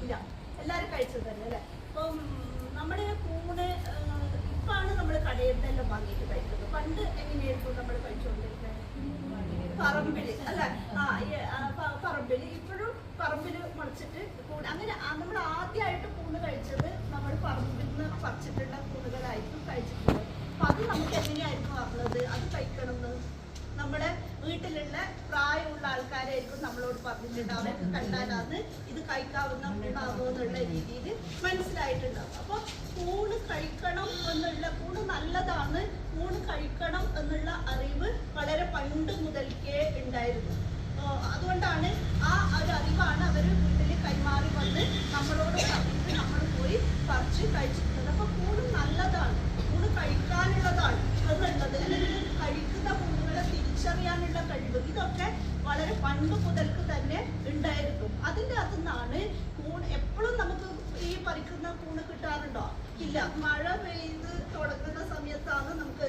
ഇല്ല, എല്ലാവരും കഴിച്ചത് തന്നെ അല്ലേ. അപ്പം നമ്മുടെ കൂണ് ഇപ്പാണ് നമ്മൾ കടയിൽ നിന്നെല്ലാം വാങ്ങിയിട്ട് കഴിക്കുന്നത്. പണ്ട് എങ്ങനെയായിരുന്നു നമ്മൾ കഴിച്ചുകൊണ്ടിരുന്നത്? പറമ്പില് അല്ലെ? പറമ്പില് ഇപ്പോഴും പറമ്പില് മുളച്ചിട്ട് കൂണ്. അങ്ങനെ നമ്മൾ ആദ്യമായിട്ട് കൂണ് കഴിച്ചത് നമ്മൾ പറമ്പിൽ നിന്ന് പറിച്ചിട്ടുള്ള കൂണുകളായിരിക്കും കഴിച്ചിട്ടുള്ളത്. അപ്പൊ അത് നമുക്ക് എങ്ങനെയായിരുന്നു പറഞ്ഞത് അത് കഴിക്കണം എന്ന്? നമ്മുടെ വീട്ടിലുള്ള പ്രായമുള്ള ആൾക്കാരായിരിക്കും നമ്മളോട് പറഞ്ഞിട്ടുണ്ട്. അവർക്ക് കണ്ടാലാണ് ഇത് കഴിക്കാവുന്ന കൂണാകുമോ എന്നുള്ള രീതിയിൽ മനസ്സിലായിട്ടുണ്ടാവും. അപ്പൊ കൂണ് കഴിക്കണം എന്നുള്ള, കൂണ് നല്ലതാണ്, കൂണ് കഴിക്കണം എന്നുള്ള അറിവ് വളരെ പണ്ട് മുതൽക്കേ ഉണ്ടായിരുന്നു. അതുകൊണ്ടാണ് ആ ഒരു അറിവാണ് അവർ വീട്ടിൽ കൈമാറി വന്ന് നമ്മളോട് പറഞ്ഞിട്ട് നമ്മൾ പോയി പറിച്ച് കഴിച്ചിട്ടുള്ളത്. അപ്പൊ കൂണ് നല്ലതാണ്, കൂണ് കഴിക്കാനുള്ളതാണ് എന്നുള്ളത്, അല്ലെങ്കിൽ കഴിക്കുന്ന കൂണുകളെ തിരിച്ചറിയാനുള്ള കഴിവ്, ഇതൊക്കെ വളരെ പണ്ട് മുതൽക്ക് തന്നെ ഉണ്ടായിരുന്നു. അതിൻ്റെ അകത്തുനിന്നാണ് കൂണ്. എപ്പോഴും നമുക്ക് ഈ പറിക്കുന്ന കൂണ് കിട്ടാറുണ്ടോ? ഇല്ല. മഴ പെയ്ത് തുടങ്ങുന്ന സമയത്താണ് നമുക്ക്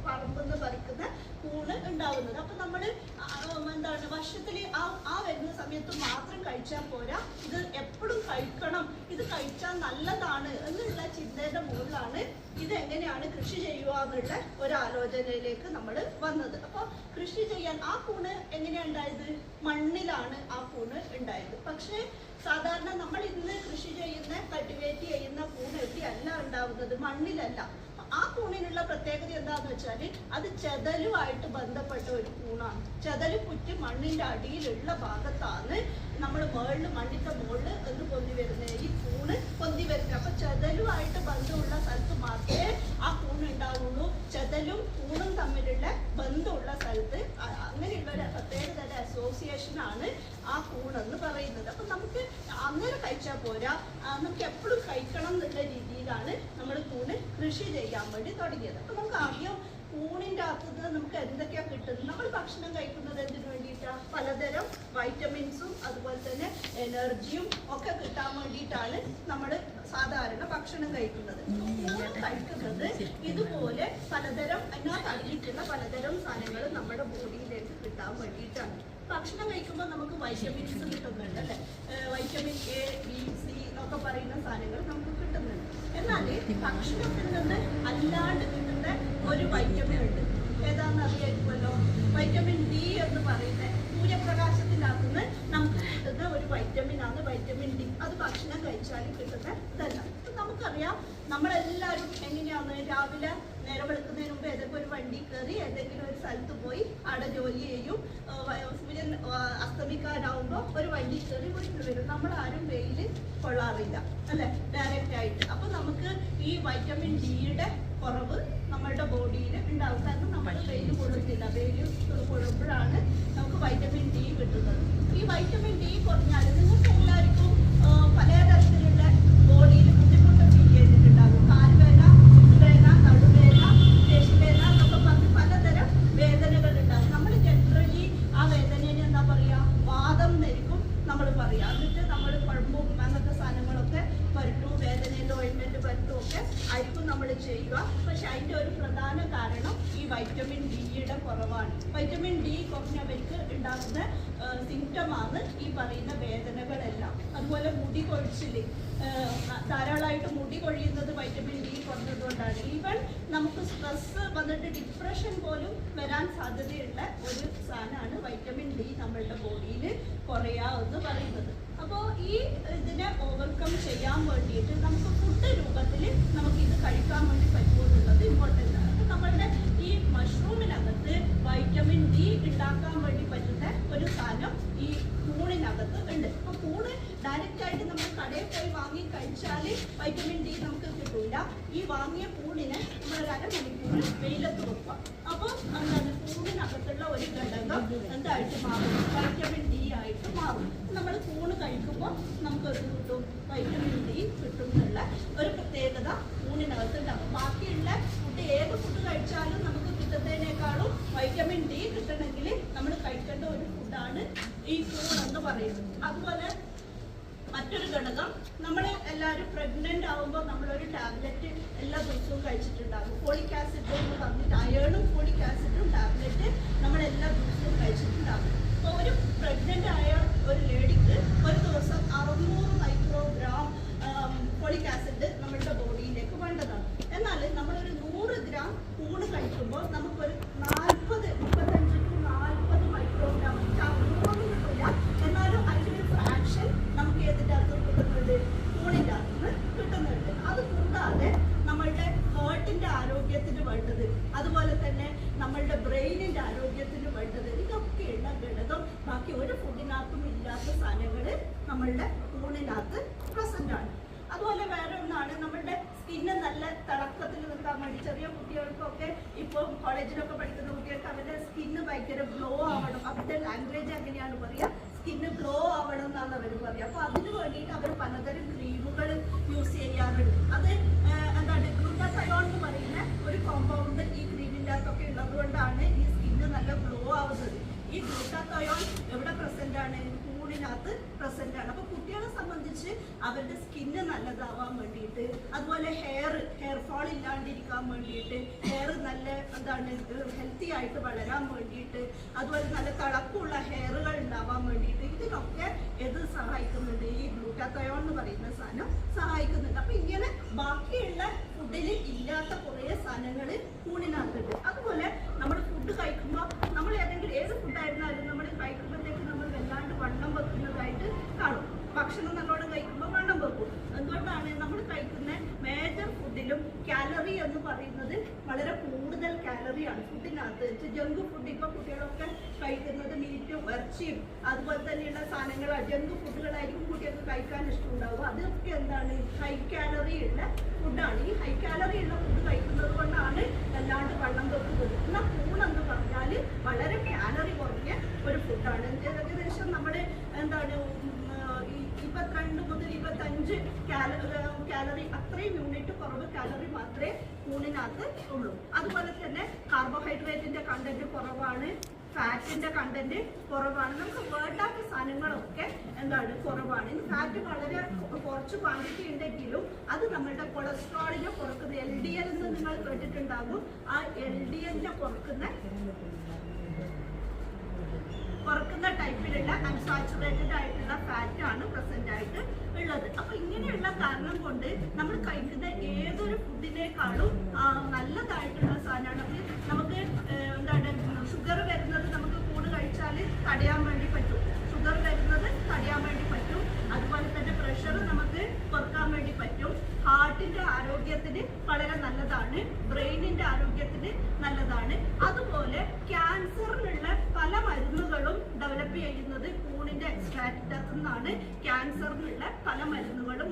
പറമ്പെന്ന് പറിക്കുന്ന കൂണ് ഉണ്ടാവുന്നത്. അപ്പൊ നമ്മൾ എന്താണ് വർഷത്തിൽ ആ വരുന്ന സമയത്ത് മാത്രം കഴിച്ചാൽ പോരാ, ഇത് എപ്പോഴും കഴിക്കണം, ഇത് കഴിച്ചാൽ നല്ലതാണ് എന്നുള്ള ചിന്തയുടെ മുകളിലാണ് ഇത് എങ്ങനെയാണ് കൃഷി ചെയ്യുക എന്നുള്ള ഒരാലോചനയിലേക്ക് നമ്മൾ വന്നത്. അപ്പൊ കൃഷി ചെയ്യാൻ ആ കൂണ് എങ്ങനെയാണ് ഉണ്ടായത്? മണ്ണിലാണ് ആ കൂണ് ഉണ്ടായത്. പക്ഷേ സാധാരണ നമ്മൾ ഇന്ന് കൃഷി ചെയ്യുന്ന, കൾട്ടിവേറ്റ് ചെയ്യുന്ന കൂണ് എവിടെയല്ല ഉണ്ടാവുന്നത്, മണ്ണിലല്ല. ആ കൂണിനുള്ള പ്രത്യേകത എന്താന്ന് വെച്ചാൽ അത് ചെതലുമായിട്ട് ബന്ധപ്പെട്ട ഒരു കൂണാണ്. ചെതല് പുറ്റ് മണ്ണിന്റെ അടിയിലുള്ള ഭാഗത്താണ് നമ്മൾ മുകളിൽ, മണ്ണിന്റെ മുകളിൽ എന്ന് പൊന്തി വരുന്നത്, ഈ കൂണ് പൊന്തി വരുന്നത്. അപ്പൊ ചെതലുമായിട്ട് ബന്ധമുള്ള സ്ഥലത്ത് മാത്രമേ ആ കൂണ് ഉണ്ടാവുള്ളൂ. ചെതലും കൂണും തമ്മിലുള്ള ബന്ധമുള്ള സ്ഥലത്ത് അങ്ങനെയുള്ള ഒരു പ്രത്യേകതയുടെ അസോസിയേഷനാണ് ആ കൂണെന്ന് പറയുന്നത്. അപ്പൊ നമുക്ക് അങ്ങനെ കഴിച്ചാൽ പോരാ, നമുക്ക് എപ്പോഴും കഴിക്കണം എന്നുള്ള രീതിയിലാണ് നമ്മൾ കൂണ് കൃഷി ചെയ്യാൻ വേണ്ടി തുടങ്ങിയത്. അപ്പൊ നമുക്ക് ആദ്യം കൂണിൻ്റെ അകത്തുനിന്ന് നമുക്ക് എന്തൊക്കെയാണ് കിട്ടുന്നത്? നമ്മൾ ഭക്ഷണം കഴിക്കുന്നത് എന്തിനു വേണ്ടിയിട്ടാണ്? പലതരം വൈറ്റമിൻസും അതുപോലെ തന്നെ എനർജിയും ഒക്കെ കിട്ടാൻ വേണ്ടിയിട്ടാണ് നമ്മൾ സാധാരണ ഭക്ഷണം കഴിക്കുന്നത്. കൂണ് കഴിക്കുന്നത് ഇതുപോലെ പലതരം അതിനകത്ത് അടങ്ങിയിട്ടുള്ള പലതരം സാധനങ്ങൾ നമ്മുടെ ബോഡിയിലേക്ക് കിട്ടാൻ വേണ്ടിയിട്ടാണ്. ഭക്ഷണം കഴിക്കുമ്പോൾ നമുക്ക് വൈറ്റമിൻസ് കിട്ടുന്നുണ്ട് അല്ലേ? വൈറ്റമിൻ എ, ബി, സി എന്നൊക്കെ പറയുന്ന സാധനങ്ങൾ നമുക്ക് കിട്ടുന്നുണ്ട്. എന്നാൽ ഭക്ഷണത്തിൽ നിന്ന് അല്ലാണ്ട് കിട്ടുന്ന ഒരു വൈറ്റമിൻ ഉണ്ട്. ഏതാണെന്ന് അറിയായിരിക്കുമല്ലോ. വൈറ്റമിൻ ഡി എന്ന് പറയുന്നത് സൂര്യപ്രകാശത്തിൻ്റെ അകത്തുനിന്ന് നമുക്ക് കിട്ടുന്ന ഒരു വൈറ്റമിനാണ് വൈറ്റമിൻ ഡി. അത് ഭക്ഷണം കഴിച്ചാൽ കിട്ടുന്ന ഇതല്ല. നമുക്കറിയാം, നമ്മളെല്ലാവരും എങ്ങനെയാണ് രാവിലെ നേരം വെളുക്കുന്നതിന് മുമ്പ് ഏതൊക്കെ ഒരു വണ്ടി കയറി ഏതെങ്കിലും ഒരു സ്ഥലത്ത് പോയി അവിടെ ജോലി ചെയ്യും. സൂര്യൻ അസ്തമിക്കാനാവുമ്പോൾ ഒരു വണ്ടി കയറി വീട്ടിൽ വരും. നമ്മളാരും വെയിൽ കൊള്ളാറില്ല അല്ലെ, ഡയറക്റ്റ് ആയിട്ട്. അപ്പൊ നമുക്ക് ഈ വൈറ്റമിൻ ഡിയുടെ കുറവ് നമ്മളുടെ ബോഡിയിൽ ഉണ്ടാവും. കാരണം നമ്മൾ വെയിൽ കൊള്ളുന്നില്ല. വെയിൽ കൊള്ളുമ്പോഴാണ് നമുക്ക് വൈറ്റമിൻ ഡി കിട്ടുന്നത്. ഈ വൈറ്റമിൻ ഡി കുറഞ്ഞാൽ നിങ്ങൾക്ക് എല്ലാവർക്കും പലതരത്തിലുള്ള ബോഡിയിൽ ബുദ്ധിമുട്ട് ഫീൽ ചെയ്തിട്ടുണ്ടാകും. കാൽവേദന, മുട്ടുവേദന, നടുവേദന, പേശിവേദന എന്നൊക്കെ പറഞ്ഞ് പലതരം വേദനകൾ ഉണ്ടാകും. നമ്മൾ ജനറലി ആ വേദനയെ എന്താ പറയുക? വാദം എന്നായിരിക്കും നമ്മൾ പറയുക. എന്നിട്ട് നമ്മൾ കുഴമ്പും അങ്ങനത്തെ സാധനങ്ങളൊക്കെ പരട്ടും, വേദനയുടെ ഓയിൻമെന്റ് പരട്ടും ഒക്കെ ആയിരിക്കും നമ്മൾ ചെയ്യുക. പക്ഷെ അതിൻ്റെ ഒരു പ്രധാന കാരണം ഈ വൈറ്റമിൻ ഡിയുടെ കുറവാണ്. വൈറ്റമിൻ ഡി കുറഞ്ഞവർക്ക് ഉണ്ടാകുന്ന സിംറ്റമാണ് ഈ പറയുന്ന വേദനകളെല്ലാം. അതുപോലെ മുടി കൊഴിച്ചിൽ, ധാരാളമായിട്ട് മുടി കൊഴിയുന്നത് വൈറ്റമിൻ ഡി കുറഞ്ഞതുകൊണ്ടാണ്. ഈവൻ നമുക്ക് സ്ട്രെസ് വന്നിട്ട് ഡിപ്രഷൻ പോലും വരാൻ സാധ്യതയുള്ള ഒരു സാധനമാണ് വൈറ്റമിൻ ഡി നമ്മളുടെ ബോഡിയിൽ കുറയുക എന്ന് പറയുന്നത്. അപ്പോൾ ഈ ഇതിനെ ഓവർകം ചെയ്യാൻ വേണ്ടിയിട്ട് നമുക്ക് ഫുഡ് രൂപത്തിൽ നമുക്ക് ഇത് കഴിക്കാൻ വേണ്ടി പറ്റുമെന്നുള്ളത് ഇമ്പോർട്ടൻ്റ് ആണ്. അപ്പോൾ നമ്മളുടെ ഈ മഷ്റൂമിനകത്ത് വൈറ്റമിൻ ഡി ഉണ്ടാക്കാൻ വേണ്ടി പറ്റുന്ന ഒരു സാധനം ഈ കൂണിനകത്ത് ഉണ്ട്. അപ്പോൾ കൂണ് ഡയറക്റ്റ് ആയിട്ട് നമ്മൾ കടയിൽ പോയി വാങ്ങി കഴിച്ചാൽ വൈറ്റമിൻ ഡി നമുക്ക് കിട്ടില്ല. ഈ വാങ്ങിയ കൂണിനെ നമ്മൾ ഒരു അരമണിക്കൂർ വെയിലത്ത് വെക്കുക. അപ്പോൾ എന്താണ് കൂണിനകത്തുള്ള ഒരു ഘടകം എന്തായിട്ട് മാറും? വൈറ്റമിൻ ഡി ആയിട്ട് മാറും. നമ്മൾ കൂണ് കഴിക്കുമ്പോൾ നമുക്കൊരു കിട്ടും, വൈറ്റമിൻ ഡി കിട്ടും എന്നുള്ള ഒരു പ്രത്യേകത കൂണിനകത്തുണ്ടാകും. ബാക്കിയുള്ള ഫുഡ്, ഏത് ഫുഡ് കഴിച്ചാലും നമുക്ക് കിട്ടുന്നതിനേക്കാളും വൈറ്റമിൻ ഡി കിട്ടണമെങ്കിൽ നമ്മൾ കഴിക്കേണ്ട ഒരു ഫുഡാണ് ഈ കൂണെന്ന് പറയുന്നത്. അതുപോലെ മറ്റൊരു ഘടകം, നമ്മൾ എല്ലാവരും പ്രഗ്നന്റ് ആവുമ്പോൾ നമ്മളൊരു ടാബ്ലറ്റ് എല്ലാ ദിവസവും കഴിച്ചിട്ടുണ്ടാകും. ഫോളിക് ആസിഡ് എന്ന് പറഞ്ഞിട്ട് അയേണും ഫോളിക് ആസിഡും ടാബ്ലറ്റ് നമ്മൾ എല്ലാ ദിവസവും കഴിച്ചിട്ടുണ്ടാകും. അപ്പോൾ ഒരു പ്രഗ്നന്റ് ആയ ഒരു ലേഡിക്ക് ഒരു ദിവസം 600 മൈക്രോഗ്രാം ബാക്കി ഒരു ഫുഡിനകത്തും ഇല്ലാത്ത സാധനങ്ങൾ നമ്മളുടെ കൂണിനകത്ത് പ്രസന്റ് ആണ്. അതുപോലെ വേറെ ഒന്നാണ്, നമ്മളുടെ സ്കിന്ന് നല്ല തിളക്കത്തിൽ നിൽക്കാൻ വേണ്ടി ചെറിയ കുട്ടികൾക്കൊക്കെ, ഇപ്പോൾ കോളേജിലൊക്കെ പഠിക്കുന്ന കുട്ടികൾക്ക് അവരുടെ സ്കിന്ന് ഭയങ്കര ഗ്ലോ ആവണം. അവരുടെ ലാംഗ്വേജ് എങ്ങനെയാണ് പറയുക, സ്കിന്ന് ഗ്ലോ ആവണം എന്നാണ് അവർ പറയുക. അപ്പോൾ അതിന് വേണ്ടിയിട്ട് അവർ പലതരം ക്രീമുകൾ യൂസ് ചെയ്യാറുണ്ട്. അത് എന്താണ്, ഗ്ലൂട്ടാതയോൺ എന്ന് പറയുന്ന ഒരു കോമ്പൗണ്ട് ഈ ക്രീമിൻ്റെ അകത്തൊക്കെ ഉള്ളത് കൊണ്ടാണ് ഈ സ്കിന്ന് നല്ല ഗ്ലോ ആവുന്നത്. ഈ ഗ്ലൂട്ടാതയോൺ എവിടെ പ്രസന്റ് ആണ്, കൂണിനകത്ത് പ്രസന്റ് ആണ്. അപ്പൊ കുട്ടികളെ സംബന്ധിച്ച് അവരുടെ സ്കിന്ന് നല്ലതാവാൻ വേണ്ടിയിട്ട്, അതുപോലെ ഹെയർ ഫോൾ ഇല്ലാണ്ടിരിക്കാൻ വേണ്ടിയിട്ട്, ഹെയർ നല്ല എന്താണ് ഹെൽത്തി ആയിട്ട് വളരാൻ വേണ്ടിയിട്ട്, അതുപോലെ നല്ല തിളക്കമുള്ള ഹെയറുകൾ ഉണ്ടാവാൻ വേണ്ടിയിട്ട് ഇതിനൊക്കെ ഇത് സഹായിക്കുന്നുണ്ട്. ഈ ഗ്ലൂട്ടാതയോൺ എന്ന് പറയുന്ന സാധനം സഹായിക്കുന്നുണ്ട്. അപ്പൊ ഇങ്ങനെ ബാക്കിയുള്ള ഫുഡിൽ ഇല്ലാത്ത കുറേ സാധനങ്ങൾ കൂണിനകത്തുണ്ട്. അതുപോലെ നമ്മൾ ഫുഡ് കഴിക്കുമ്പോൾ, നമ്മൾ ഏത് ഫുഡായിരുന്നാലും നമ്മൾ കഴിക്കുമ്പോഴത്തേക്ക് നമ്മൾ വല്ലാണ്ട് വണ്ണം വെക്കുന്നതായിട്ട് കാണും. ഭക്ഷണം നല്ലോണം കഴിക്കുമ്പോൾ വണ്ണം വെക്കും. എന്തുകൊണ്ടാണ്, നമ്മൾ കഴിക്കുന്ന മേജർ ഫുഡിലും കാലറി എന്ന് പറയുന്നത് വളരെ കൂടുതൽ കാലറിയാണ് ഫുഡിനകത്ത്. ജങ്ക് ഫുഡ് ഇപ്പോൾ കുട്ടികളൊക്കെ കഴിക്കുന്നത് മീറ്റും ഇറച്ചിയും അതുപോലെ തന്നെയുള്ള സാധനങ്ങളാണ്, ജങ്ക് ഫുഡുകളായിരിക്കും കുട്ടികൾക്ക് കഴിക്കാൻ ഇഷ്ടമുണ്ടാവുക. അതൊക്കെ എന്താണ്, ഹൈ കാലറി ഉള്ള ഫുഡാണ്. ഈ ഹൈ കാലറി ഉള്ള ഫുഡ് കഴിക്കുന്നത് കൊണ്ടാണ് വല്ലാണ്ട് വണ്ണം വെക്കുന്നത്. എന്നാൽ കൂണെന്ന് പറഞ്ഞാൽ വളരെ കാലറി കുറഞ്ഞ ഒരു ഫുഡാണ്. ഏകദേശം നമ്മുടെ എന്താണ് 22 മുതൽ 25 കാലറി, അത്രയും യൂണിറ്റ് കുറവ് കാലറി മാത്രമേ കൂണിനകത്ത് ഉള്ളൂ. അതുപോലെ തന്നെ കാർബോഹൈഡ്രേറ്റിന്റെ കണ്ടന്റ് കുറവാണ്, ഫാറ്റിന്റെ കണ്ടന്റ് കുറവാണ്. നമുക്ക് വേണ്ടാത്ത സാധനങ്ങളൊക്കെ എന്താണ് കുറവാണ്. ഫാറ്റ് വളരെ കുറച്ച് ക്വാണ്ടിറ്റി ഉണ്ടെങ്കിലും അത് നമ്മളുടെ കൊളസ്ട്രോളിനെ കുറക്കുന്ന, LDL എന്ന് നിങ്ങൾ കേട്ടിട്ടുണ്ടാകും. ആ LDLനെ കുറക്കുന്ന ടൈപ്പിലുള്ള അൺസാച്ചുറേറ്റഡ് ആയിട്ടുള്ള ഫാറ്റ് ആണ് പ്രസന്റ് ആയിട്ട് ഉള്ളത്. അപ്പൊ ഇങ്ങനെയുള്ള കാരണം കൊണ്ട് നമ്മൾ കഴിക്കുന്ന ഏതൊരു ഫുഡിനേക്കാളും നല്ലതായിട്ടുള്ള സാധനമാണ്. അത് നമുക്ക് എന്താണ്, ഷുഗർ വരുന്നത് നമുക്ക് കൂട് കഴിച്ചാൽ തടയാൻ വേണ്ടി പറ്റും. ഷുഗർ വരുന്നത് തടയാൻ വേണ്ടി പറ്റും. അതുപോലെ തന്നെ പ്രഷർ നമുക്ക് കുറക്കാൻ വേണ്ടി പറ്റും. ഹാർട്ടിന്റെ ആരോഗ്യത്തിന് വളരെ നല്ലതാണ്. ബ്രെയിനിന്റെ ആരോഗ്യത്തിന് നല്ലതാണ്. അതുപോലെ ക്യാൻസറിനുള്ള പല മരുന്നുകളും ഡെവലപ്പ് ചെയ്യുന്നത് കൂണിന്റെ എക്സ്ട്രാക്റ്റിൽ നിന്നാണ്. ക്യാൻസറിനുള്ള പല മരുന്നുകളും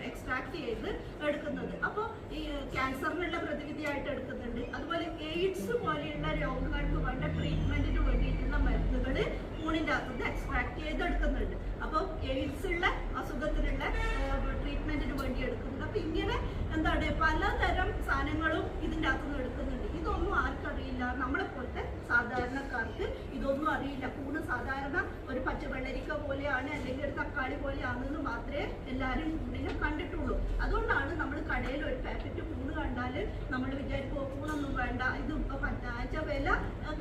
എക്സ്ട്രാക്ട് ചെയ്ത് എടുക്കുന്നത്. അപ്പോൾ ഈ ക്യാൻസറിനുള്ള പ്രതിവിധിയായിട്ട് എടുക്കുന്നുണ്ട്. അതുപോലെ എയ്ഡ്സ് പോലെയുള്ള രോഗങ്ങൾക്ക് വേണ്ട ട്രീറ്റ്മെന്റിന് വേണ്ടിയിട്ടുള്ള മരുന്നുകൾ കൂണിന്റെ അകത്തുനിന്ന് എക്സ്ട്രാക്ട് ചെയ്തെടുക്കുന്നുണ്ട്. അപ്പോൾ എയ്ഡ്സ് ഉള്ള അസുഖത്തിനുള്ള ട്രീറ്റ്മെന്റിന് വേണ്ടി എടുക്കുന്നുണ്ട്. അപ്പൊ ഇങ്ങനെ എന്താണ്, പലതരം സാധനങ്ങളും ഇതിൻ്റെ അകത്തുനിന്ന് എടുക്കുന്നുണ്ട്. ഇതൊന്നും ആർക്കറിയില്ല, നമ്മളെ പോലത്തെ സാധാരണക്കാർക്ക് ഇതൊന്നും അറിയില്ല. കൂണ് സാധാരണ ഒരു പച്ചവെള്ളരിക്ക പോലെയാണ്, അല്ലെങ്കിൽ ഒരു തക്കാളി പോലെയാണെന്ന് മാത്രമേ എല്ലാവരും കൂണിനെ കണ്ടിട്ടുള്ളൂ. അതുകൊണ്ടാണ് നമ്മൾ കടയിൽ ഒരു പാക്കറ്റ് കൂണ് കണ്ടാൽ നമ്മൾ വിചാരിക്കും കൂണൊന്നും വേണ്ട, ഇത് വില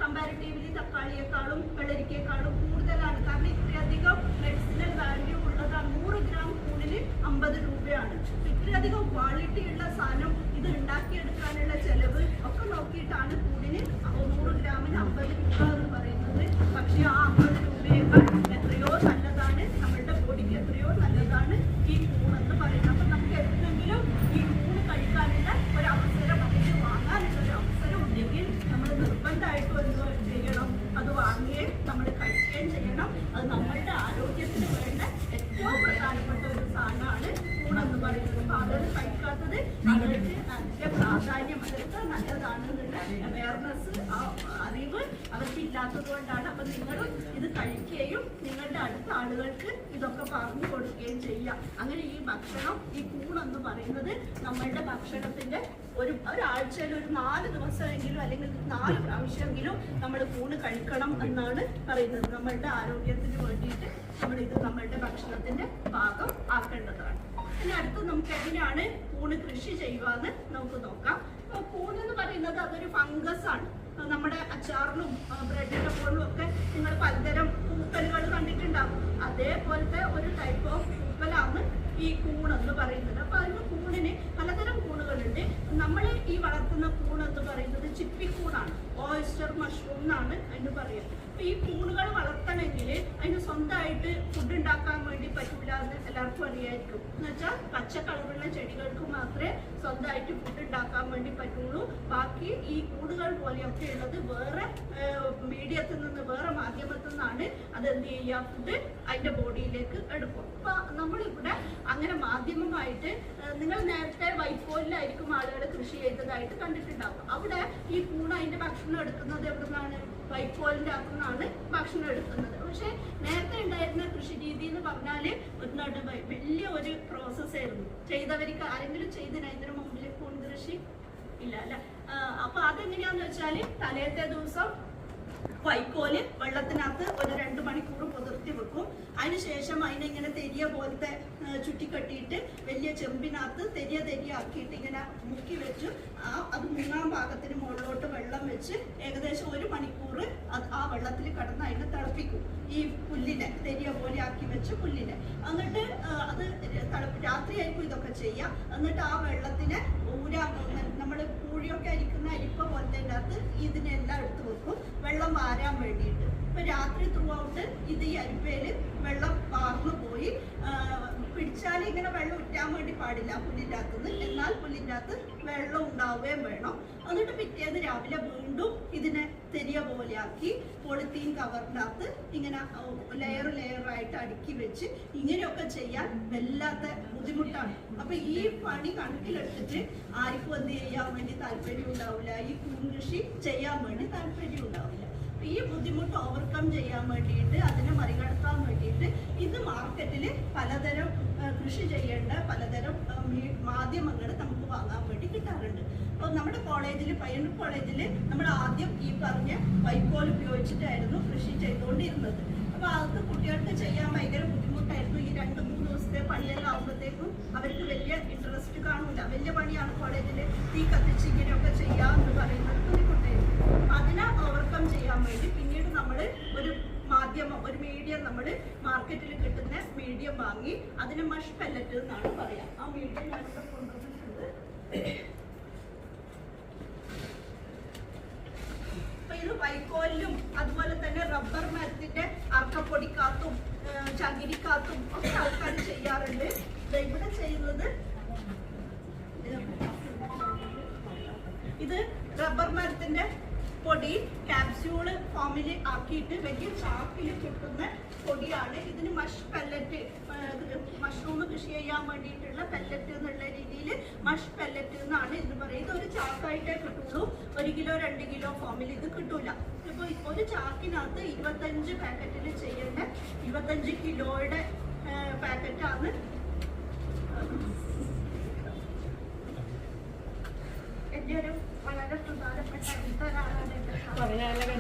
കമ്പാരിറ്റീവ്ലി തക്കാളിയേക്കാളും വെള്ളരിക്കേക്കാളും കൂടുതലാണ്. കാരണം ഇത്രയധികം മെഡിസിനൽ വാല്യൂ ഉള്ളതാണ്. 100 ഗ്രാം കൂണിന് 50 രൂപയാണ്. ഇത്രയധികം ക്വാളിറ്റി ഉള്ള സാധനം ഇത് ഉണ്ടാക്കിയെടുക്കാനുള്ള ചെലവ് ഒക്കെ നോക്കിയിട്ടാണ് കൂടിന് 100 ഗ്രാമിന് 50 രൂപ എന്ന് പറയുന്നത്. പക്ഷെ ആ 50 രൂപയേക്കാൾ എത്രയോ നല്ലതാണ്, നമ്മളുടെ ബോഡിക്ക് എത്രയോ നല്ലതാണ് ഈ കൂണെന്ന് പറയുന്നത്. അപ്പൊ നമുക്ക് എന്തെങ്കിലും ഈ കൂണ് കഴിക്കാനുള്ള ഒരു അവസരം, അതിന് വാങ്ങാനുള്ള ഒരു അവസരം ഉണ്ടെങ്കിൽ നമ്മൾ നിർബന്ധമായിട്ടും എന്ത് ചെയ്യണം, അത് വാങ്ങുകയും നമ്മൾ കഴിക്കുകയും ചെയ്യണം. അത് നമ്മളുടെ ആരോഗ്യത്തിന് വേണ്ട ഏറ്റവും പ്രധാനപ്പെട്ട ഒരു സാധനമാണ് കൂണെന്ന് പറയുന്നത്. അപ്പൊ അതൊരു കഴിക്കാത്തത് അവർക്ക് അതിന്റെ പ്രാധാന്യം, അതൊക്കെ നല്ലതാണെന്നുള്ള അവയർനെസ്, അറിവ് അവർക്ക് ഇല്ലാത്തത് കൊണ്ടാണ്. അപ്പൊ നിങ്ങളും ഇത് കഴിക്കുകയും നിങ്ങളുടെ അടുത്ത ആളുകൾക്ക് ഇതൊക്കെ പറഞ്ഞു കൊടുക്കുകയും ചെയ്യാം. അങ്ങനെ ഈ ഭക്ഷണം, ഈ കൂണെന്ന് പറയുന്നത് നമ്മളുടെ ഭക്ഷണത്തിന്റെ ഒരാഴ്ചയിൽ ഒരു 4 ദിവസമെങ്കിലും അല്ലെങ്കിൽ 4 പ്രാവശ്യമെങ്കിലും നമ്മൾ കൂണ് കഴിക്കണം എന്നാണ് പറയുന്നത്. നമ്മളുടെ ആരോഗ്യത്തിന് വേണ്ടിയിട്ട് നമ്മളിത് നമ്മളുടെ ഭക്ഷണത്തിന്റെ ഭാഗം ആക്കേണ്ടതാണ്. ഇനി അടുത്ത് നമുക്ക് എങ്ങനെയാണ് കൂണ് കൃഷി ചെയ്യുവാന്ന് നമുക്ക് നോക്കാം. കൂണെന്ന് പറയുന്നത് അതൊരു ഫംഗസ് ആണ്. നമ്മുടെ അച്ചാറിനും ബ്രെഡിന്റെ പോലും ഒക്കെ നിങ്ങൾ പലതരം പൂപ്പലുകൾ കണ്ടിട്ടുണ്ടാകും. അതേപോലത്തെ ഒരു ടൈപ്പ് ഓഫ് പൂപ്പലാണ് ഈ കൂണെന്ന് പറയുന്നത്. അപ്പൊ അതിന് കൂണിന് പലതരം കൂണുകളുണ്ട്. നമ്മൾ ഈ വളർത്തുന്ന കൂണെന്ന് പറയുന്നത് ചിപ്പിക്കൂണാണ്. ഓയിസ്റ്റർ മഷ്റൂം എന്നാണ് അതിന് പറയുക. അപ്പൊ ഈ കൂണുകൾ വളർത്തണമെങ്കിൽ അതിന് സ്വന്തമായിട്ട് ഫുഡ് ഉണ്ടാക്കാൻ വേണ്ടി പറ്റില്ല എന്ന് എല്ലാവർക്കും അറിയാം. അറിയായിരിക്കും. എന്ന് വെച്ചാൽ പച്ച കളറുള്ള ചെടികൾക്ക് മാത്രമേ സ്വന്തമായിട്ട് ഫുഡ് ഉണ്ടാക്കാൻ വേണ്ടി പറ്റുള്ളൂ. ബാക്കി ഈ കൂടുകൾ പോലെയൊക്കെ ഉള്ളത് വേറെ മീഡിയത്തിൽ നിന്ന്, വേറെ മാധ്യമത്തിൽ നിന്നാണ് അത് എന്ത് ചെയ്യുക, ഫുഡ് അതിന്റെ ബോഡിയിലേക്ക് എടുക്കും. അപ്പൊ നമ്മളിവിടെ അങ്ങനെ മാധ്യമമായിട്ട്, നിങ്ങൾ നേരത്തെ വൈക്കോലിലായിരിക്കും ആളുകൾ കൃഷി ചെയ്തതായിട്ട് കണ്ടിട്ടുണ്ടാവും. അവിടെ ഈ കൂൺ അതിന്റെ ഭക്ഷണം എടുക്കുന്നത് എവിടുന്നാണ്? വൈക്കോലിന്റെ അകത്തുനിന്നാണ് ഭക്ഷണം എടുക്കുന്നത്. പക്ഷെ നേരത്തെ ഉണ്ടായിരുന്ന കൃഷി രീതി എന്ന് പറഞ്ഞാല് വലിയ ഒരു പ്രോസസ് ആയിരുന്നു. ചെയ്തവർക്ക് ആരെങ്കിലും ചെയ്തിനാ ഇതിനു മുമ്പിൽ കൂൺ കൃഷി? ഇല്ല അല്ല. അപ്പൊ അതെങ്ങനെയാന്ന് വെച്ചാല് തലേത്തെ ദിവസം വൈക്കോല് വെള്ളത്തിനകത്ത് ഒരു 2 മണിക്കൂർ പുതിർത്തി വെക്കും. അതിനുശേഷം അതിനെങ്ങനെ തെരിയ പോലത്തെ ചുറ്റിക്കെട്ടിയിട്ട് വലിയ ചെമ്പിനകത്ത് തെരിയ ആക്കിയിട്ട് ഇങ്ങനെ മുക്കി വെച്ചു അത് 3-ാം ഭാഗത്തിന് മുകളിലോട്ട് വെള്ളം വെച്ച് ഏകദേശം 1 മണിക്കൂർ ആ വെള്ളത്തിൽ കിടന്ന് അതിനെ തിളപ്പിക്കും. ഈ പുല്ലിനെ തെരിയ പോലെ ആക്കി വെച്ച് പുല്ലിനെ, എന്നിട്ട് അത് രാത്രിയായിരിക്കും ഇതൊക്കെ ചെയ്യാം. എന്നിട്ട് ആ വെള്ളത്തിനെ നമ്മൾ പൂഴിയൊക്കെ അരിക്കുന്ന അരിപ്പ പോലത്തെ അകത്ത് ഇതിനെല്ലാം എടുത്ത് വെക്കും വെള്ളം വാരാൻ വേണ്ടിയിട്ട്. ഇപ്പൊ രാത്രി ത്രൂ ഔട്ട് ഇത് ഈ അരിപ്പയില് വെള്ളം വാർന്നു പോയി. പിടിച്ചാൽ ഇങ്ങനെ വെള്ളം ഉറ്റാൻ വേണ്ടി പാടില്ല പുല്ലിൻ്റെ അകത്തുനിന്ന്, എന്നാൽ പുല്ലിൻ്റെ അകത്ത് വെള്ളം ഉണ്ടാവുകയും വേണം. എന്നിട്ട് പിറ്റേന്ന് രാവിലെ വീണ്ടും ഇതിനെ തെരിയ പോലെയാക്കി പോളിത്തീൻ കവറിനകത്ത് ഇങ്ങനെ ലെയറായിട്ട് അടുക്കി വെച്ച് ഇങ്ങനെയൊക്കെ ചെയ്യാൻ വല്ലാത്ത ബുദ്ധിമുട്ടാണ്. അപ്പൊ ഈ പണി കണക്കിലെടുത്തിട്ട് ആർക്കും എന്ത് ചെയ്യാൻ വേണ്ടി താല്പര്യം ഉണ്ടാവില്ല, ഈ കൂൺ കൃഷി ചെയ്യാൻ വേണ്ടി താല്പര്യം ഉണ്ടാവില്ല. ഈ ബുദ്ധിമുട്ട് ഓവർകം ചെയ്യാൻ വേണ്ടിയിട്ട്, അതിനെ മറികടക്കാൻ വേണ്ടിയിട്ട് ഇത് മാർക്കറ്റിൽ പലതരം കൃഷി ചെയ്യേണ്ട പലതരം മാധ്യമങ്ങൾ നമുക്ക് വാങ്ങാൻ വേണ്ടി കിട്ടാറുണ്ട്. അപ്പോൾ നമ്മുടെ കോളേജിൽ, പയ്യന്നൂർ കോളേജിൽ നമ്മൾ ആദ്യം ഈ പറഞ്ഞ വൈക്കോൽ ഉപയോഗിച്ചിട്ടായിരുന്നു കൃഷി ചെയ്തുകൊണ്ടിരുന്നത്. അപ്പോൾ അതൊക്കെ കുട്ടികൾക്ക് ചെയ്യാൻ ഭയങ്കര ബുദ്ധിമുട്ടായിരുന്നു. ഈ 2-3 ദിവസത്തെ പണിയെല്ലാം ആകുമ്പോഴത്തേക്കും അവർക്ക് വലിയ ഇൻട്രസ്റ്റ് കാണൂല. വലിയ പണിയാണ് കോളേജിൽ തീ കത്തിച്ച് ഇങ്ങനെയൊക്കെ ചെയ്യാമെന്ന് പറയുന്നത് ബുദ്ധിമുട്ടായിരുന്നു. അതിനെ ഓവർകം ചെയ്യാൻ വേണ്ടി പിന്നീട് നമ്മൾ ഒരു മാധ്യമം, ഒരു മീഡിയം, നമ്മൾ മാർക്കറ്റിൽ കിട്ടുന്ന മീഡിയം വാങ്ങി അതിന് മഷ് പെല്ലറ്റ് എന്നാണ് പറയാം. ആ മീഡിയം ഞാനിവിടെ കൊണ്ടുവന്നിട്ടുണ്ട്. അപ്പൊ ഇത് വൈക്കോലിലും അതുപോലെ തന്നെ റബ്ബർ മരത്തിന്റെ അർക്കപ്പൊടിക്കാത്തും ചകിരിക്കാത്തും ഒക്കെ ആൾക്കാർ ചെയ്യാറുണ്ട്. ഇവിടെ ചെയ്യുന്നത് ഇത് റബ്ബർ മരത്തിന്റെ പൊടി ക്യാപ്സ്യൂള് ഫോമിൽ ആക്കിയിട്ട് വലിയ ചാക്കിൽ കിട്ടുന്ന പൊടിയാണ്. ഇതിന് മഷ് പെല്ലറ്റ്, മഷ്റൂം കൃഷി ചെയ്യാൻ വേണ്ടിയിട്ടുള്ള പെല്ലറ്റ് എന്നുള്ള രീതിയിൽ മഷ് പെല്ലറ്റ് എന്നാണ് ഇത് പറയുന്നത്. ഇതൊരു ചാക്കായിട്ടേ കിട്ടുള്ളൂ, 1 കിലോ 2 കിലോ ഫോമിൽ ഇത് കിട്ടൂല. ഇപ്പൊ ഒരു ചാക്കിനകത്ത് 25 പാക്കറ്റിൽ ചെയ്യേണ്ട 25 കിലോയുടെ പാക്കറ്റാണ്. എന്റെ ഒരു വളരെ പ്രധാനപ്പെട്ട ഒരാളാണ്.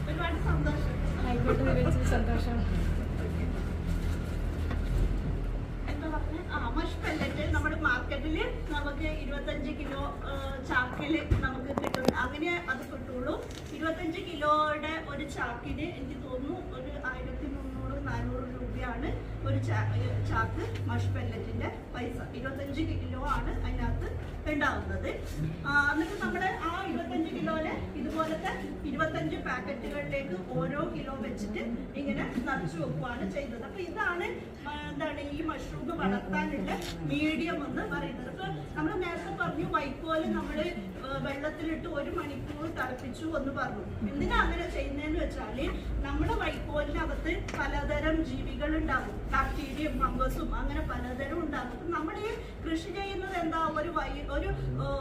ഒരുപാട് സന്തോഷം. എന്താ പറഞ്ഞ മഷ് പെല്ലറ്റ് നമ്മുടെ മാർക്കറ്റില് നമുക്ക് 25 കിലോ ചാക്കില് നമുക്ക് കിട്ടും. അങ്ങനെ അത് കിട്ടുള്ളൂ. 25 കിലോയുടെ ഒരു ചാക്കിന് എനിക്ക് തോന്നുന്നു ഒരു 1300-400 രൂപയാണ് ഒരു ചാക്ക് മഷ് പെല്ലറ്റിന്റെ പൈസ. 25 കിലോ ആണ് അതിനകത്ത് ഉണ്ടാവുന്നത്. എന്നിട്ട് നമ്മൾ ആ 25 കിലോയില് ഇതുപോലത്തെ 25 പാക്കറ്റുകളിലേക്ക് ഓരോ കിലോ വെച്ചിട്ട് ഇങ്ങനെ നിറച്ചു വെക്കുകയാണ് ചെയ്യുന്നത്. അപ്പൊ ഇതാണ് എന്താണ് ഈ മഷ്റൂം വളർത്താനുള്ള മീഡിയം എന്ന് പറയുന്നത്. ഇപ്പൊ നമ്മൾ നേരത്തെ പറഞ്ഞു വൈക്കോല് നമ്മള് വെള്ളത്തിലിട്ട് 1 മണിക്കൂർ തിളപ്പിച്ചു എന്ന് പറഞ്ഞു. എന്തിനാ അങ്ങനെ ചെയ്യുന്നതെന്ന് വെച്ചാല് നമ്മുടെ വൈക്കോലിനകത്ത് പലതരം ജീവികൾ ഉണ്ടാകും, ബാക്ടീരിയയും ഫംഗസും അങ്ങനെ പലതരം ഉണ്ടാകും. നമ്മൾ ഈ കൃഷി ചെയ്യുന്നത് എന്താ, ഒരു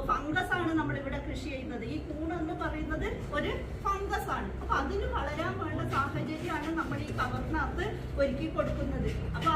ഫംഗസ് ആണ് നമ്മളിവിടെ കൃഷി ചെയ്യുന്നത്. ഈ കൂൺ എന്ന് പറയുന്നത് ഒരു ഫംഗസ് ആണ്. അപ്പൊ അതിന് വളരാൻ വേണ്ട സാഹചര്യമാണ് നമ്മൾ ഈ കവറിനകത്ത് ഒരുക്കി കൊടുക്കുന്നത്. അപ്പൊ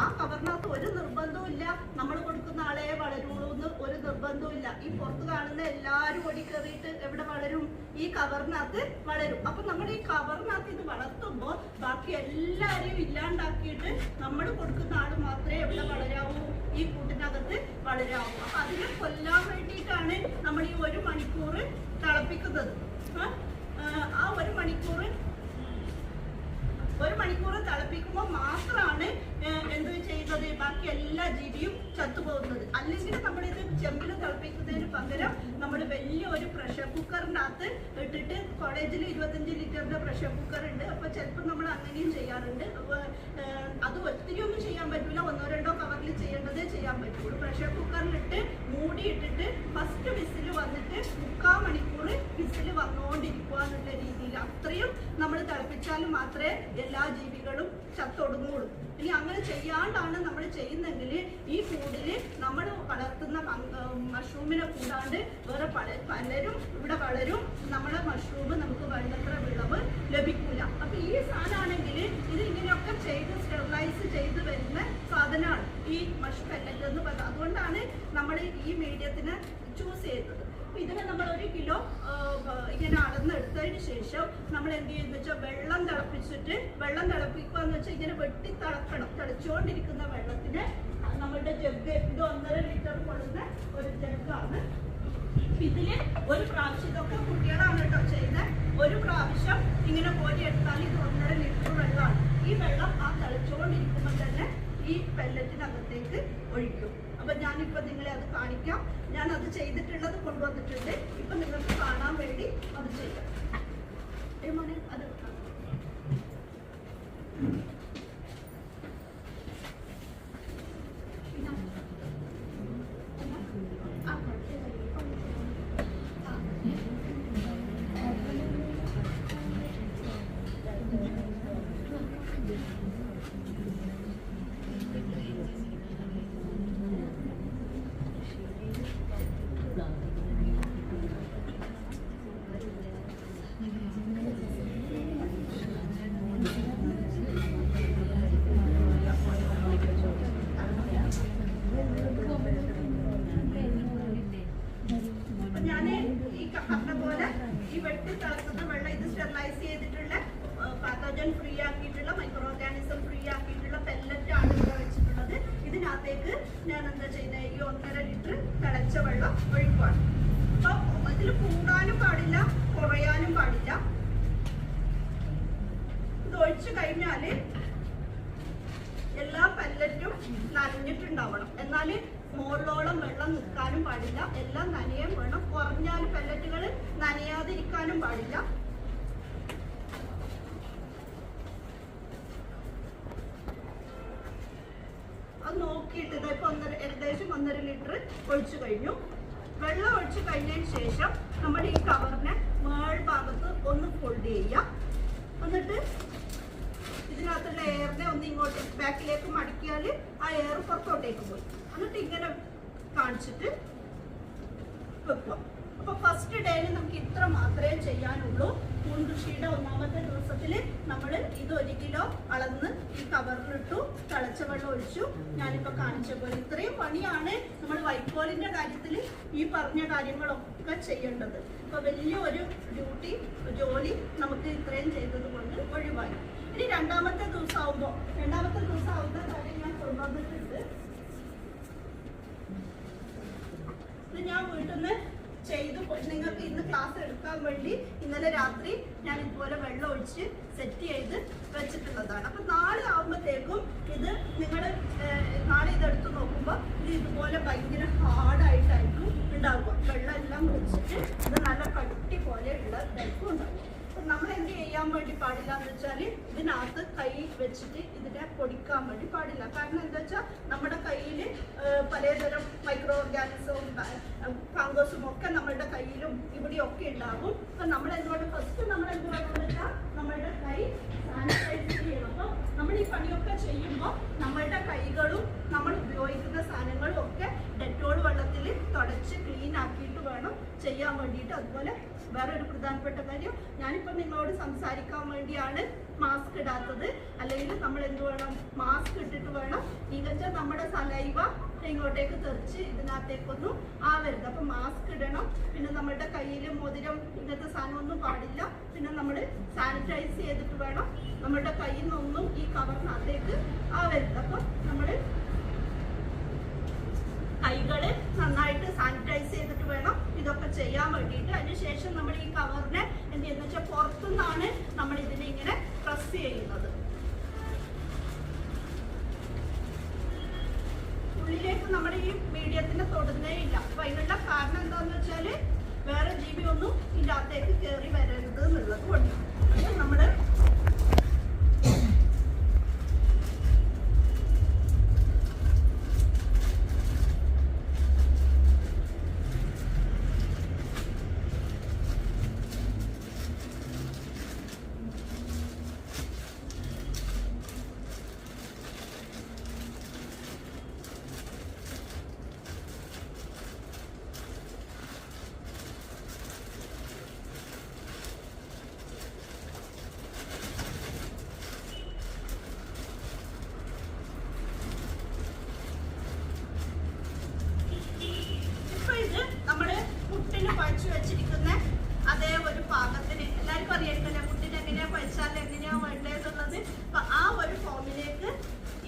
ആ കവറിനകത്ത് ഒരു നിർബന്ധവും ഇല്ല നമ്മൾ കൊടുക്കുന്ന ആളെ വളരുള്ളൂ എന്ന് ഒരു നിർബന്ധവും ഇല്ല. ഈ പുറത്ത് കാണുന്ന എല്ലാവരും ഓടി കയറിയിട്ട് എവിടെ വളരും? ഈ കവറിനകത്ത് വളരും. അപ്പൊ നമ്മൾ ഈ കവറിനകത്ത് ഇത് വളർത്തുമ്പോൾ ബാക്കി എല്ലാവരെയും ഇല്ലാണ്ടാക്കിയിട്ട് നമ്മൾ കൊടുക്കുന്ന ആള് മാത്രമേ എവിടെ വളരാവൂ? ഈ കൂട്ടിനകത്ത് വളരാവൂ. അപ്പൊ അതിനെ കൊല്ലാൻ വേണ്ടിയിട്ടാണ് നമ്മൾ ഈ 1 മണിക്കൂർ തിളപ്പിക്കുന്നത്. ആ 1 മണിക്കൂർ 1 മണിക്കൂർ തിളപ്പിക്കുമ്പോൾ മാത്രമാണ് എന്ത് ചെയ്യുന്നത്, ബാക്കി എല്ലാ ജീവിയും ചത്തുപോകുന്നത്. അല്ലെങ്കിൽ നമ്മളിത് ചെമ്പിൽ തിളപ്പിക്കുന്നതിന് പകരം നമ്മൾ വലിയ ഒരു പ്രഷർ കുക്കറിനകത്ത് ഇട്ടിട്ട്, കോളേജിൽ 25 ലിറ്ററിന്റെ പ്രഷർ കുക്കർ ഉണ്ട്, അപ്പൊ ചിലപ്പോൾ നമ്മൾ അങ്ങനെയും ചെയ്യാറുണ്ട്. അത് ഒത്തിരി ഒന്നും ചെയ്യാൻ പറ്റില്ല, 1-2 കവറിൽ ചെയ്യേണ്ടതേ ചെയ്യാൻ പറ്റുള്ളൂ. പ്രഷർ കുക്കറിലിട്ട് മൂടിയിട്ടിട്ട് ഫസ്റ്റ് വിസിൽ വന്നിട്ട് 3/4 മണിക്കൂർ വിസിൽ വന്നുകൊണ്ടിരിക്കുക എന്നുള്ള രീതിയിൽ അത്രയും നമ്മൾ തിളപ്പിച്ചാൽ മാത്രമേ എല്ലാ ജീവികളും ചത്തൊടുങ്ങുള്ളൂ. ഇനി അങ്ങനെ ചെയ്യാണ്ടാണ് നമ്മൾ ചെയ്യുന്നെങ്കിൽ ഈ കൂടില് നമ്മൾ വളർത്തുന്ന മഷ്റൂമിനെ കൂടാണ്ട് വേറെ പലരും ഇവിടെ വളരും. നമ്മളെ മഷ്റൂം നമുക്ക് വേണ്ടത്ര വിളവ് ലഭിക്കൂല. അപ്പൊ ഈ സാധനമാണെങ്കിൽ ഇത് ഇങ്ങനെയൊക്കെ ചെയ്ത് സ്റ്റെറിലൈസ് ചെയ്ത് വരുന്ന സാധനമാണ് ഈ മഷ് പെല്ലറ്റ് എന്ന് പറയുന്നത്. അതുകൊണ്ടാണ് നമ്മൾ ഈ മീഡിയത്തിനെ ചൂസ് ചെയ്തത്. ഇതിനെ നമ്മൾ 1 കിലോ ഇങ്ങനെ അളന്നെടുത്തതിന് ശേഷം നമ്മൾ എന്ത് ചെയ്യുന്ന വെച്ചാൽ വെള്ളം തിളപ്പിച്ചിട്ട്, വെള്ളം തിളപ്പിക്കുക എന്ന് വെച്ചാൽ ഇങ്ങനെ വെട്ടി തിളക്കണം. തിളച്ചുകൊണ്ടിരിക്കുന്ന വെള്ളത്തിന് നമ്മളുടെ ജഗ്, ഇത് 1.5 ലിറ്റർ കൊള്ളുന്ന ഒരു ജഗ്ഗാണ്. ഇതില് ഒരു പ്രാവശ്യം, ഇതൊക്കെ കുട്ടികളാണ് കേട്ടോ ചെയ്യുന്നത്, ഒരു പ്രാവശ്യം ഇങ്ങനെ കോരി എടുത്താൽ ഇത് 1.5 ലിറ്റർ വെള്ളമാണ്. ഈ വെള്ളം ആ തിളച്ചുകൊണ്ടിരിക്കുമ്പോൾ തന്നെ ഈ പെല്ലറ്റിനകത്തേക്ക് ഒഴിക്കും. അപ്പൊ ഞാനിപ്പോ നിങ്ങളെ അത് കാണിക്കാം. ഞാൻ അത് ചെയ്തിട്ടുള്ളത് കൊണ്ടുവന്നിട്ടുണ്ട്. ഇപ്പൊ നിങ്ങൾക്ക് കാണാൻ വേണ്ടി അത് ചെയ്യാം. മോനെ അത് ഫ്രീ ആക്കിയിട്ടുള്ള, മൈക്രോ ഓർഗാനിസം ഫ്രീ ആക്കിയിട്ടുള്ള പെല്ലറ്റ് ആണ് ഇവിടെ വെച്ചിട്ടുള്ളത്. ഇതിനകത്തേക്ക് ഞാൻ എന്താ ചെയ്യുന്നത്, ഈ 1.5 ലിറ്റർ തിളച്ച വെള്ളം ഒഴിക്കുകയാണ്. അപ്പൊ ഇതിൽ കൂടാനും പാടില്ല, കുറയാനും പാടില്ല. ഇത് ഒഴിച്ചു കഴിഞ്ഞാല് എല്ലാ പെല്ലറ്റും നനഞ്ഞിട്ടുണ്ടാവണം. എന്നാല് മുകളിലോളം വെള്ളം നിൽക്കാനും പാടില്ല, എല്ലാം നനയാൻ വേണം. കുറഞ്ഞാൽ പെല്ലറ്റുകൾ നനയാതിരിക്കാനും പാടില്ല. നോക്കിയിട്ട് ഇപ്പൊ ഏകദേശം 1.5 ലിറ്റർ ഒഴിച്ചു കഴിഞ്ഞു. വെള്ളം ഒഴിച്ചു കഴിഞ്ഞതിന് ശേഷം നമ്മുടെ ഈ കവറിനെ മേൾഭാഗത്ത് ഒന്ന് ഫോൾഡ് ചെയ്യുക. എന്നിട്ട് ഇതിനകത്തുള്ള എയറിനെ ഒന്ന് ഇങ്ങോട്ട് ബാക്കിലേക്ക് മടക്കിയാൽ ആ എയർ പുറത്തോട്ടേക്ക് പോയി. എന്നിട്ട് ഇങ്ങനെ കാണിച്ചിട്ട് വെക്കുക. അപ്പൊ ഫസ്റ്റ് ഡേയിൽ നമുക്ക് ഇത്ര മാത്രമേ ചെയ്യാനുള്ളൂ. പൂൺകൃഷിയുടെ 1ാമത്തെ ദിവസത്തിൽ നമ്മൾ ഇത് 1 കിലോ അളന്ന് ഈ കവറിലിട്ടു, തിളച്ച വെള്ളം ഒഴിച്ചു. ഞാനിപ്പോ കാണിച്ച പോലെ ഇത്രയും പണിയാണ് നമ്മൾ വൈക്കോലിന്റെ കാര്യത്തിൽ ഈ പറഞ്ഞ കാര്യങ്ങളൊക്കെ ചെയ്യേണ്ടത്. അപ്പൊ വലിയ ഒരു ജോലി നമുക്ക് ഇത്രയും ചെയ്തത് കൊണ്ട് ഒഴിവായി. ഇനി 2ാമത്തെ ദിവസം ആവുന്ന കാര്യം ഞാൻ കൊണ്ടുവന്നിട്ടുണ്ട്. ഇത് ഞാൻ വീട്ടിൽ നിന്ന് ചെയ്ത് നിങ്ങൾക്ക് ഇന്ന് ക്ലാസ് എടുക്കാൻ വേണ്ടി ഇന്നലെ രാത്രി ഞാൻ ഇതുപോലെ വെള്ളം ഒഴിച്ച് സെറ്റ് ചെയ്ത് വെച്ചിട്ടുള്ളതാണ്. അപ്പൊ നാളെ ആവുമ്പോഴത്തേക്കും ഇത് നിങ്ങൾ നാളെ ഇതെടുത്ത് നോക്കുമ്പോൾ ഇത് ഇതുപോലെ ഭയങ്കര ഹാർഡായിട്ടായിരിക്കും ഉണ്ടാവുക. വെള്ളം എല്ലാം ഒഴിച്ചിട്ട് ഇത് നല്ല കട്ടി പോലെയുള്ള ഇതായിരിക്കും ഉണ്ടാവുക. അപ്പൊ നമ്മൾ എന്ത് ചെയ്യാൻ വേണ്ടി പാടില്ല എന്ന് വെച്ചാൽ ഇതിനകത്ത് കൈ വെച്ചിട്ട് ഇതിനെ പൊടിക്കാൻ വേണ്ടി പാടില്ല. കാരണം എന്താ വെച്ചാൽ നമ്മുടെ കയ്യിൽ പലതരം മൈക്രോ ഓർഗാനിസവും ഫംഗസും ഒക്കെ നമ്മളുടെ കയ്യിലും ഇവിടെയൊക്കെ ഉണ്ടാകും. അപ്പൊ നമ്മൾ എന്തുകൊണ്ട് ഫസ്റ്റ് നമ്മൾ എന്ത് വേണമെന്ന് വെച്ചാൽ നമ്മളുടെ കൈ സാനിറ്റൈസ് ചെയ്യണം. അപ്പൊ നമ്മൾ ഈ പണിയൊക്കെ ചെയ്യുമ്പോൾ നമ്മളുടെ കൈകളും നമ്മൾ ഉപയോഗിക്കുന്ന സാധനങ്ങളും ഒക്കെ ഡെറ്റോൾ വെള്ളത്തിൽ തുടച്ച് ക്ലീൻ ആക്കിയിട്ട് വേണം ചെയ്യാൻ വേണ്ടിയിട്ട്. അതുപോലെ വേറൊരു പ്രധാനപ്പെട്ട കാര്യം, ഞാനിപ്പോൾ നിങ്ങളോട് സംസാരിക്കാൻ വേണ്ടിയാണ് മാസ്ക് ഇടാത്തത്. അല്ലെങ്കിൽ നമ്മൾ എന്ത് വേണം, മാസ്ക് ഇട്ടിട്ട് വേണം. ഇങ്ങനത്തെ നമ്മുടെ സലൈവ ഇങ്ങോട്ടേക്ക് തെറിച്ച് ഇതിനകത്തേക്കൊന്നും ആവരുത്. അപ്പൊ മാസ്ക് ഇടണം. പിന്നെ നമ്മുടെ കയ്യിൽ മോതിരം ഇങ്ങനത്തെ സാധനമൊന്നും പാടില്ല. പിന്നെ നമ്മൾ സാനിറ്റൈസ് ചെയ്തിട്ട് വേണം. നമ്മുടെ കയ്യിൽ നിന്നൊന്നും ഈ കവറിനകത്തേക്ക് ആവരുത്. അപ്പൊ നമ്മൾ കൈകള് നന്നായിട്ട് സാനിറ്റൈസ് ചെയ്തിട്ട് വേണം ഇതൊക്കെ ചെയ്യാൻ വേണ്ടിയിട്ട്. അതിനുശേഷം നമ്മൾ ഈ കവറിനെ എന്ത് ചെയ്യുന്ന വെച്ചാൽ പുറത്തുനിന്നാണ് നമ്മൾ ഇതിനെ ഇങ്ങനെ പ്രസ് ചെയ്യുന്നത്. ഉള്ളിലേക്ക് നമ്മുടെ ഈ മീഡിയത്തിന് തൊടുന്നേ ഇല്ല. അപ്പൊ അതിനുള്ള കാരണം എന്താന്ന് വെച്ചാല് വേറെ ജീവി ഒന്നും ഇതിൻ്റെ അകത്തേക്ക് കയറി വരരുത് എന്നുള്ളത് കൊണ്ട് നമ്മള് കുഴച്ചു വെച്ചിരിക്കുന്ന അതേ ഒരു പാകത്തിന് എല്ലാവർക്കും അറിയാമല്ലോ കുട്ടിന് എങ്ങനെയാ കുഴച്ചാൽ എങ്ങനെയാ വേണ്ടതെന്നുള്ളത്. അപ്പൊ ആ ഒരു ഫോമിലേക്ക്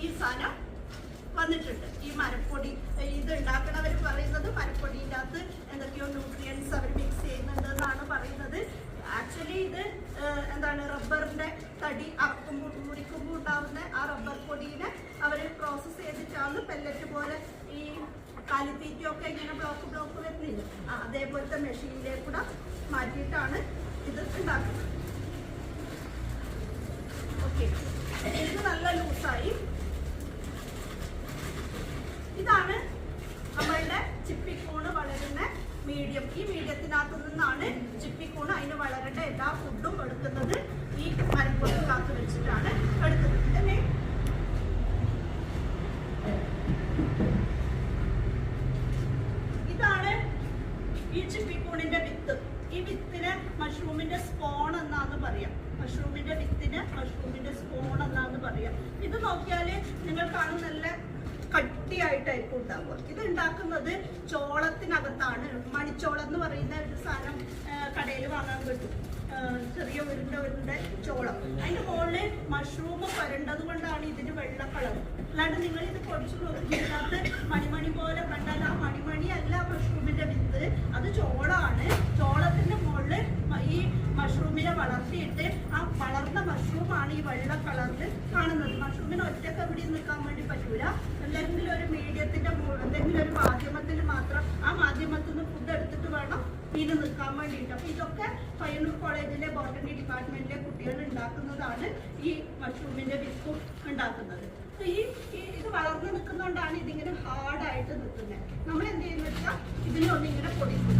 ഈ സാധനം വന്നിട്ടുണ്ട്. ഈ മരപ്പൊടി ഇത് ഉണ്ടാക്കണവർ പറയുന്നത് മരപ്പൊടിൻ്റെ അകത്ത് എന്തൊക്കെയോ ന്യൂട്രിയൻസ് അവർ മിക്സ് ചെയ്യുന്നുണ്ട് എന്നാണ് പറയുന്നത്. ആക്ച്വലി ഇത് എന്താണ് റബ്ബറിന്റെ തടി അറക്കുമ്പോൾ മുറിക്കുമ്പോൾ ഉണ്ടാവുന്ന ആ റബ്ബർ പൊടിയെ അവർ പ്രോസസ്സ് ചെയ്തിട്ടാണ് പെല്ലറ്റ് പോലെ ഈ കാലിത്തീറ്റയൊക്കെ ഇങ്ങനെ ബ്ലോക്ക് വരുന്നില്ല, അതേപോലത്തെ മെഷീനിലേക്ക് കൂടെ മാറ്റിയിട്ടാണ് ഇത് ഉണ്ടാക്കുന്നത്. ഓക്കെ, ഇത് നല്ല ലൂസായി. ഇതാണ് നമ്മളുടെ ചിപ്പിക്കൂണ് വളരുന്ന മീഡിയം. ഈ മീഡിയത്തിനകത്ത് നിന്നാണ് ചിപ്പിക്കൂണ് അതിന് വളരേണ്ട എല്ലാ ഫുഡും എടുക്കുന്നത്. ഈ മരപ്പൊടിക്കകത്ത് വെച്ചിട്ടാണ് എടുക്കുന്നത് അല്ലേ. ഇതാണ് ഈ ചിപ്പിക്കൂണിന്റെ വിത്ത്. ഈ വിത്തിന് മഷ്റൂമിന്റെ സ്പോൺ എന്നാന്ന് പറയാം. മഷ്റൂമിന്റെ വിത്തിന് മഷ്റൂമിന്റെ സ്പോൺ എന്നാന്ന് പറയാം. ഇത് നോക്കിയാല് നിങ്ങൾ കാണും നല്ല കട്ടിയായിട്ടായിരിക്കും ഉണ്ടാവുക. ഇത് ഉണ്ടാക്കുന്നത് ചോളത്തിനകത്താണ്. മണിച്ചോളം എന്ന് പറയുന്ന ഒരു സാധനം കടയിൽ വാങ്ങാൻ കിട്ടും. ചെറിയ ഉരുണ്ട ചോളം. അതിന്റെ മുകളിൽ മഷ്റൂം വരേണ്ടത് കൊണ്ടാണ് ഇതിന് വെള്ള കളർ. അല്ലാണ്ട് നിങ്ങൾ ഇത് പൊടിച്ചു നോക്കിയിട്ട് മണിമണി പോലെ കണ്ടാൽ ആ മണിമണി അല്ല മഷ്റൂമിന്റെ വിത്ത്, അത് ചോളമാണ്. ചോളത്തിന്റെ മുകളിൽ ഈ മഷ്റൂമിനെ വളർത്തിയിട്ട് ആ വളർന്ന മഷ്റൂമാണ് ഈ വെള്ള കളറിൽ കാണുന്നത്. മഷ്റൂമിന് ഒറ്റക്ക് എവിടെ നിൽക്കാൻ വേണ്ടി പറ്റൂല. എന്തെങ്കിലും ഒരു മീഡിയത്തിന്റെ എന്തെങ്കിലും ഒരു മാധ്യമത്തിൽ മാത്രം ആ മാധ്യമത്തിൽ നിന്ന് ഫുഡ് എടുത്തിട്ട് വേണം ഇതിന് നിൽക്കാൻ വേണ്ടിയിട്ട്. അപ്പൊ ഇതൊക്കെ പയ്യന്നൂർ കോളേജിലെ ബോട്ടണി ഡിപ്പാർട്ട്മെന്റിലെ കുട്ടികൾ ഉണ്ടാക്കുന്നതാണ് ഈ മഷ്റൂമിന്റെ വിത്തും ഉണ്ടാക്കുന്നത്. ഈ ഇത് വളർന്നു നിൽക്കുന്നതുകൊണ്ടാണ് ഇതിങ്ങനെ ഹാർഡായിട്ട് നിൽക്കുന്നത്. നമ്മൾ എന്ത് ചെയ്യുന്ന വെച്ചാൽ ഇതിനെ ഒന്നിങ്ങനെ പൊടിക്കും.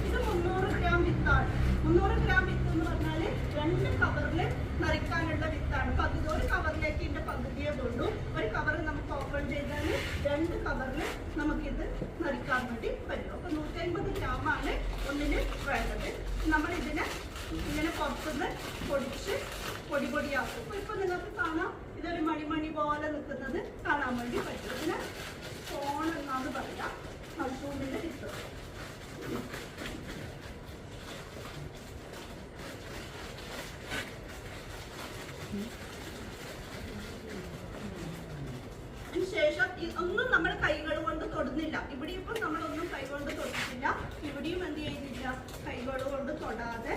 ഇത് 300 ഗ്രാം വിത്താണ്. 300 ഗ്രാം വിത്ത് എന്ന് പറഞ്ഞാൽ 2 കവറിൽ നിറയ്ക്കാനുള്ള വിത്താണ്. പകുതി ഒരു കവറിലേക്ക് ഇതിന്റെ പകുതിയെ കൊണ്ടു. ഒരു കവർ നമുക്ക് ഓപ്പൺ ചെയ്താൽ 2 കവറിൽ നമുക്കിത് നിറയ്ക്കാൻ വേണ്ടി പറ്റും. അപ്പൊ 150 ഗ്രാമാണ് ഒന്നിന് വേണ്ടത്. നമ്മൾ ഇതിനെ ഇങ്ങനെ പുറത്തുനിന്ന് പൊടിച്ച് പൊടിയാക്കും. അപ്പൊ ഇപ്പൊ നിങ്ങൾക്ക് കാണാം ഇതൊരു മണിമണി പോലെ നിൽക്കുന്നത് കാണാൻ വേണ്ടി പറ്റും. ഇതിന് ഫോൺ എന്നാണ് പറയാം. മഷ്റൂമിന്റെ വിത്ത്. അതിനുശേഷം ഒന്നും നമ്മൾ കൈകൾ കൊണ്ട് തൊടുന്നില്ല. ഇവിടെ ഇപ്പൊ നമ്മളൊന്നും കൈ കൊണ്ട് തൊട്ടിട്ടില്ല. ഇവിടെയും എന്ത് ചെയ്യുന്നില്ല, കൈകൾ കൊണ്ട് തൊടാതെ.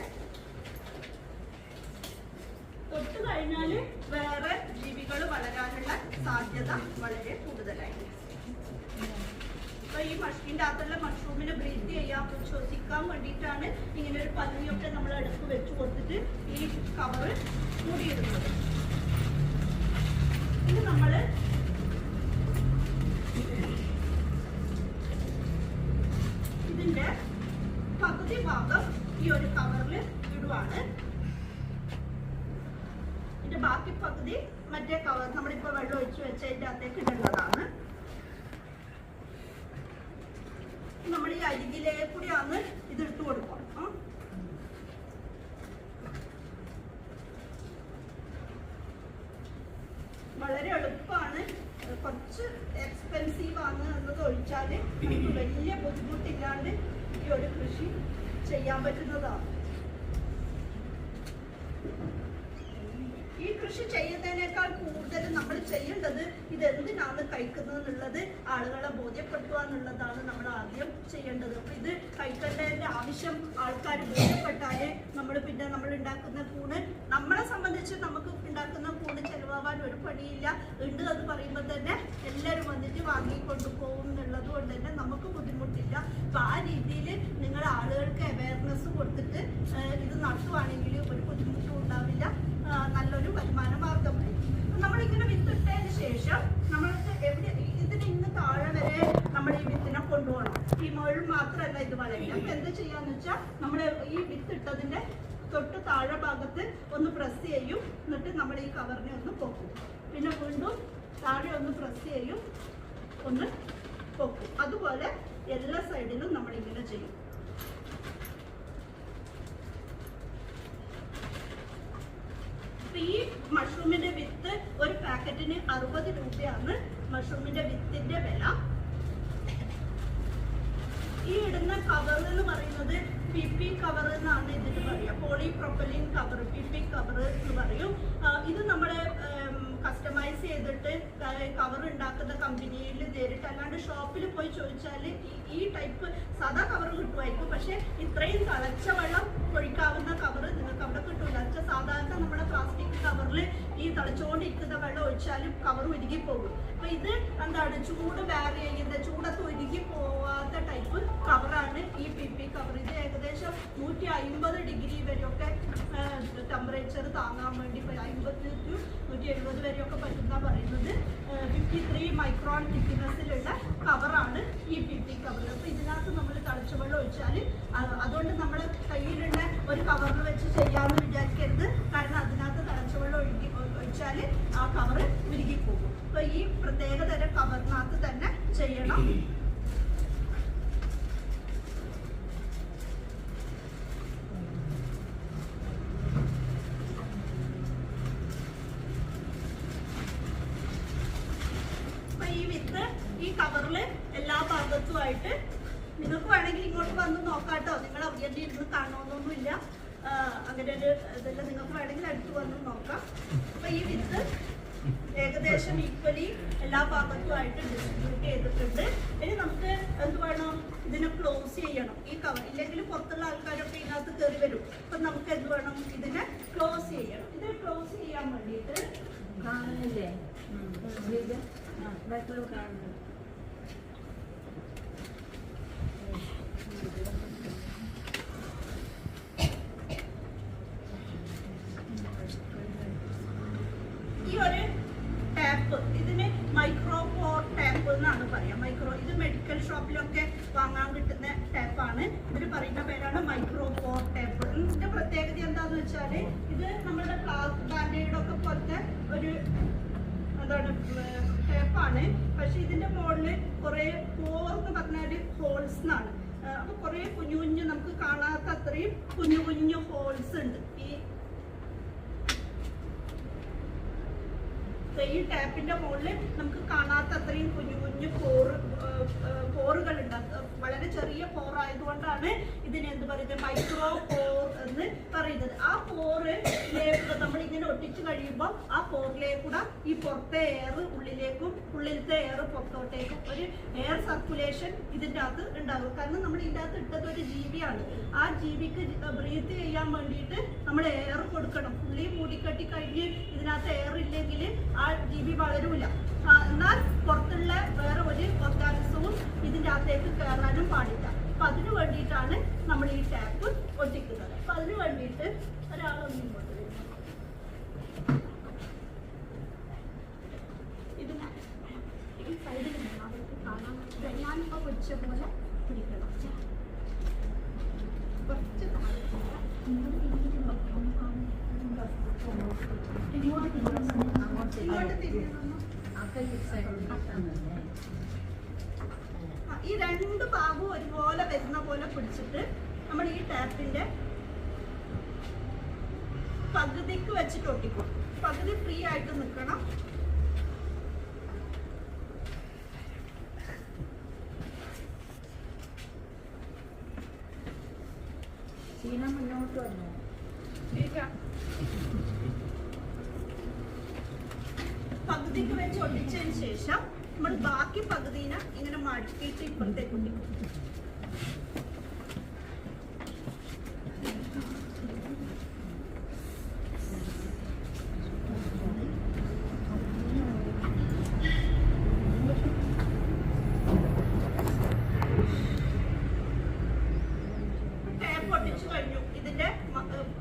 തൊട്ട് കഴിഞ്ഞാല് വേറെ ജീവികൾ വളരാനുള്ള സാധ്യത വളരെ കൂടുതലായിരിക്കും. അപ്പൊ ഈ മഷ്റൂമിന്റെ അകത്തുള്ള മഷ്റൂമിനെ ബ്രീത്ത് ചെയ്യാൻ ശ്വസിക്കാൻ വേണ്ടിയിട്ടാണ് ഇങ്ങനെ ഒരു പല്ലിയൊക്കെ നമ്മൾ അടുപ്പ് വെച്ച് കൊടുത്തിട്ട് ഈ കവർ മൂടിയിടുന്നത്. ഇത് നമ്മള് ഇതിന്റെ പകുതി ഭാഗം ഈ ഒരു കവറിൽ ഇടുവാണ്. ഇതിന്റെ ബാക്കി പകുതി മറ്റേ കവർ നമ്മളിപ്പോ വെള്ളം ഒഴിച്ചു വെച്ചതിന്റെ അകത്തേക്ക് ഇടേണ്ടതാണ്. നമ്മൾ ഈ അരികിലേ കൂടിയാണ് ഇത് ഇട്ട് കൊടുക്കണം. വളരെ എളുപ്പമാണ്. കുറച്ച് എക്സ്പെൻസീവ് ആണ് എന്നത് ഒഴിച്ചാൽ നമുക്ക് വലിയ ബുദ്ധിമുട്ടില്ലാണ്ട് ഈ ഒരു കൃഷി ചെയ്യാൻ പറ്റുന്നതാണ്. ഈ കൃഷി ചെയ്യുന്നതിനേക്കാൾ കൂടുതൽ നമ്മൾ ചെയ്യേണ്ടത് ഇത് എന്തിനാണ് കഴിക്കുന്നത് എന്നുള്ളത് ആളുകളെ ബോധ്യപ്പെടുത്തുക എന്നുള്ളതാണ് നമ്മൾ ആദ്യം ചെയ്യേണ്ടത്. അപ്പൊ ഇത് കഴിക്കേണ്ടതിന്റെ ആവശ്യം ആൾക്കാർ ബോധ്യപ്പെട്ടാല് പിന്നെ നമ്മൾ ഉണ്ടാക്കുന്ന കൂണ്, നമ്മളെ സംബന്ധിച്ച് നമുക്ക് ഉണ്ടാക്കുന്ന കൂണ് ചെലവാകാൻ ഒരു പണിയില്ല. ഉണ്ട് എന്ന് പറയുമ്പോൾ തന്നെ എല്ലാവരും വന്നിട്ട് വാങ്ങിക്കൊണ്ടു പോകും എന്നുള്ളത് കൊണ്ട് തന്നെ നമുക്ക് ബുദ്ധിമുട്ടില്ല. അപ്പൊ ആ രീതിയിൽ നിങ്ങൾ ആളുകൾക്ക് അവയർനെസ് കൊടുത്തിട്ട് ഇത് നടത്തുവാണെങ്കിൽ ഒരു ബുദ്ധിമുട്ടും ഉണ്ടാവില്ല, നല്ലൊരു വരുമാന മാർഗമായി. നമ്മളിങ്ങനെ വിത്തിട്ടതിന് ശേഷം നമ്മൾക്ക് ഇതിന് ഇന്ന് താഴെ വരെ നമ്മൾ ഈ വിത്തിനെ കൊണ്ടുപോകണം. ഈ മുകളിൽ മാത്രമല്ല ഇത് വളരുക. അപ്പൊ എന്താ ചെയ്യാന്ന് വെച്ചാൽ നമ്മൾ ഈ വിത്തിട്ടതിന്റെ തൊട്ട് താഴെ ഭാഗത്ത് ഒന്ന് പ്രസ് ചെയ്യും, എന്നിട്ട് നമ്മൾ ഈ കവറിനെ ഒന്ന് പൊക്കും. പിന്നെ വീണ്ടും താഴെ ഒന്ന് പ്രസ് ചെയ്യും, ഒന്ന് പൊക്കും. അതുപോലെ എല്ലാ സൈഡിലും നമ്മളിങ്ങനെ ചെയ്യും. ഈ മഷ്റൂമിന്റെ വിത്ത് ഒരു പാക്കറ്റിന് 60 രൂപയാണ് മഷ്റൂമിന്റെ വിത്തിന്റെ വില. ഈ ഇടുന്ന കവർ എന്ന് പറയുന്നത് PP കവർ എന്നാണ് ഇതിന് പറയുക. പോളിപ്രൊപ്പലിൻ കവർ, PP കവർ എന്ന് പറയും. ഇത് നമ്മളെ കസ്റ്റമൈസ് ചെയ്തിട്ട് കവർ ഉണ്ടാക്കുന്ന കമ്പനിയിൽ നേരിട്ട്, അല്ലാണ്ട് ഷോപ്പിൽ പോയി ചോദിച്ചാൽ ഈ ടൈപ്പ് സാധാ കവർ കിട്ടുമായിരിക്കും. പക്ഷെ ഇത്രയും തിളച്ച വെള്ളം ഒഴിക്കാവുന്ന കവർ നിങ്ങൾക്ക് അവിടെ കിട്ടൂല. സാധാരണ നമ്മുടെ പ്ലാസ്റ്റിക് കവറിൽ ഈ തിളച്ചുകൊണ്ടിരിക്കുന്ന വെള്ളം ഒഴിച്ചാലും കവർ ഉരുകി പോകും. അപ്പൊ ഇത് എന്താണ്, ചൂട് വേറെ ചെയ്യുന്ന, ചൂടത്ത് ഉരുകി പോവാത്ത ടൈപ്പ് കവറാണ് ഈ PP കവർ. ഇത് ഏകദേശം 150 ഡിഗ്രി വരെയൊക്കെ ടെമ്പറേച്ചർ താങ്ങാൻ വേണ്ടി 50 to 170 വരെയൊക്കെ പറ്റുന്ന പറയുന്നത്. 53 മൈക്രോൺ തിക്നെസ്സിലുള്ള കവറാണ് ഈ PP കവർ. അപ്പൊ ഇതിനകത്ത് നമ്മൾ തിളച്ച വെള്ളം ഒഴിച്ചാൽ, അതുകൊണ്ട് നമ്മൾ കയ്യിലുള്ള ഒരു കവറിൽ വെച്ച് ചെയ്യാമെന്ന് വിചാരിക്കരുത്. കാരണം അതിനകത്ത് തിളച്ച വെള്ളം ഒഴിച്ചാൽ ആ കവർ ഉരുകിപ്പോകും. അപ്പൊ ഈ പ്രത്യേക തരം കവറിനകത്ത് തന്നെ ചെയ്യണം. ഈ വിത്ത് ഈ കവറില് എല്ലാ ഭാഗത്തുമായിട്ട് നിങ്ങൾക്ക് വേണമെങ്കിൽ ഇങ്ങോട്ട് വന്ന് നോക്കാട്ടോ. നിങ്ങൾ അവിടെ ഇരുന്ന് കാണണമെന്നൊന്നുമില്ല. അങ്ങനെ ഒരു ഇതെല്ലാം നിങ്ങൾക്ക് വേണമെങ്കിൽ അടുത്ത് വന്ന് നോക്കാം. അപ്പൊ ഈ വിത്ത് ഏകദേശം ഈക്വലി എല്ലാ ഭാഗത്തുമായിട്ട് ഡിസ്ട്രിബ്യൂട്ട് ചെയ്തിട്ടുണ്ട്. ഇനി നമുക്ക് എന്ത് വേണം, ഇതിനെ ക്ലോസ് ചെയ്യണം. ഈ കവർ ഇല്ലെങ്കിൽ പുറത്തുള്ള ആൾക്കാരൊക്കെ ഇതിനകത്ത് കയറി വരും. അപ്പൊ നമുക്ക് എന്ത് വേണം, ഇതിനെ ക്ലോസ് ചെയ്യണം. ഇത് ക്ലോസ് ചെയ്യാൻ വേണ്ടിയിട്ട് കാണുന്നില്ലേ, കാണുന്നു. ഈ ഒരു ടാപ്പ്, ഇതിന് മൈക്രോപോർ ടാപ്പ് എന്നാണ് പറയാ. ഇത് മെഡിക്കൽ ഷോപ്പിലൊക്കെ വാങ്ങാൻ കിട്ടുന്ന ടാപ്പാണ്. ഇതിന് പറയുന്ന പേരാണ് മൈക്രോപോർ ടാപ്പ്. ഇതിന്റെ പ്രത്യേകത എന്താന്ന് വെച്ചാല് ഇത് നമ്മുടെ ബാൻഡേഡൊക്കെ പോലത്തെ ഒരു എന്താണ് ടാപ്പാണ്. പക്ഷെ ഇതിന്റെ മുകളില് കുറെ പോർ എന്ന് പറഞ്ഞാല് ഹോൾസ് എന്നാണ്. അപ്പൊ കുറെ കുഞ്ഞു കുഞ്ഞു നമുക്ക് കാണാത്ത അത്രയും കുഞ്ഞു കുഞ്ഞു ഹോൾസ് ഉണ്ട് ഈ ടാപ്പിന്റെ മുകളിൽ. നമുക്ക് കാണാത്ത അത്രയും കുഞ്ഞു കുഞ്ഞു പോറുകൾ ഉണ്ട്. വളരെ ചെറിയ പോർ ആയതുകൊണ്ടാണ് ഇതിനെ എന്ത് പറയുന്നത്, മൈക്രോ പോർ എന്ന് പറയുന്നത്. ആ പോറിലേക്ക് നമ്മളിങ്ങനെ ഒട്ടിച്ചു കഴിയുമ്പോൾ ആ പോറിലേക്കൂടെ ഈ പുറത്തെ എയർ ഉള്ളിലേക്കും ഉള്ളിലത്തെ എയർ പുറത്തോട്ടേക്കും ഒരു എയർ സർക്കുലേഷൻ ഇതിൻ്റെ അകത്ത് ഉണ്ടാകും. കാരണം നമ്മൾ ഇതിൻ്റെ അകത്ത് ഇട്ടത് ഒരു ജീവിയാണ്. ആ ജീവിക്ക് ബ്രീത്ത് ചെയ്യാൻ വേണ്ടിയിട്ട് നമ്മൾ എയർ കൊടുക്കണം. ഉള്ളി മൂടിക്കെട്ടി കഴിഞ്ഞ് ഇതിനകത്ത് എയർ ഇല്ലെങ്കിൽ ആ ജീവി വളരൂല. എന്നാൽ പുറത്തുള്ള വേറെ ഒരു ഓർഗാനിസവും ഇതിൻ്റെ അകത്തേക്ക് കയറാനും പാടില്ല. അപ്പൊ അതിനു വേണ്ടിയിട്ടാണ് നമ്മൾ ഈ ടാപ്പ് ഒട്ടിക്കുന്നത്. അപ്പൊ അതിനു വേണ്ടിയിട്ട് ഒരാളൊന്നും ഇങ്ങോട്ട് വരുന്നു. ഇത് ഈ സൈഡിൽ അവർക്ക് കാണാൻ ഞാനിപ്പോ പൊടിച്ച പോലെ പിടിക്കണം. കുറച്ച് ഈ രണ്ട് ഭാഗവും ഒരുപോലെ വരുന്ന പോലെ പിടിച്ചിട്ട് നമ്മൾ ഈ ടാപ്പിന്റെ പകുതിക്ക് വെച്ചിട്ട് ഒട്ടിക്കും. പകുതി ഫ്രീ ആയിട്ട് നിൽക്കണം. ചീന മുന്നോട്ട് വന്നു. പകുതിക്ക് വെച്ച് ഒട്ടിച്ചതിന് ശേഷം നമ്മൾ ബാക്കി പകുതിനെ ഇങ്ങനെ മടക്കിയിട്ട് ഇപ്പുറത്തേക്ക് ഒട്ടിക്കും.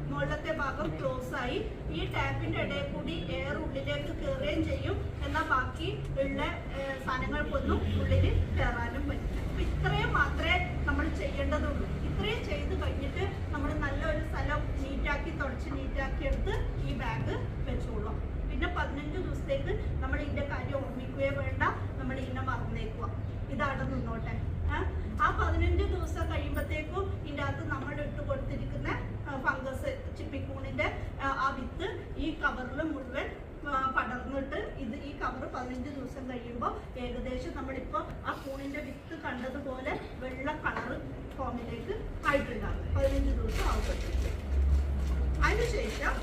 മുകളിലത്തെ ഭാഗം ക്ലോസ് ആയി. ഈ ടാപ്പിന്റെ ഇടയിൽ കൂടി എയർ ഉള്ളിലേക്ക് കയറുകയും ചെയ്യും, എന്നാൽ ബാക്കി ഉള്ള സാധനങ്ങൾക്കൊന്നും ഉള്ളിൽ കയറാനും പറ്റും. അപ്പൊ ഇത്രയും മാത്രമേ നമ്മൾ ചെയ്യേണ്ടതുള്ളൂ. ഇത്രയും ചെയ്ത് കഴിഞ്ഞിട്ട് നമ്മൾ നല്ലൊരു സ്ഥലം നീറ്റാക്കി തുടച്ച് നീറ്റാക്കി എടുത്ത് ഈ ബാഗ് വെച്ചോളാം. പിന്നെ 15 ദിവസത്തേക്ക് നമ്മൾ ഇതിന്റെ കാര്യം ഓർമ്മിക്കുകയോ വേണ്ട, നമ്മൾ ഇതിനെ മറന്നേക്കുക. ഇതാണ് നിന്നോട്ടെ. ആ 15 ദിവസം കഴിയുമ്പോഴത്തേക്കും ഇതിൻ്റെ അകത്ത് നമ്മൾ ഇട്ട് കൊടുത്തിരിക്കുന്ന ഫംഗസ് ചിപ്പിക്കൂണിന്റെ ആ വിത്ത് ഈ കവറിൽ മുഴുവൻ പടർന്നിട്ട് ഈ കവർ 15 ദിവസം കഴിയുമ്പോൾ ഏകദേശം നമ്മളിപ്പോൾ ആ കൂണിന്റെ വിത്ത് കണ്ടതുപോലെ വെള്ള കളറ് ഫോമിലേക്ക് ആയിട്ടുണ്ടാകും. 15 ദിവസം ആവുമ്പോഴത്തേക്ക്. അതിനുശേഷം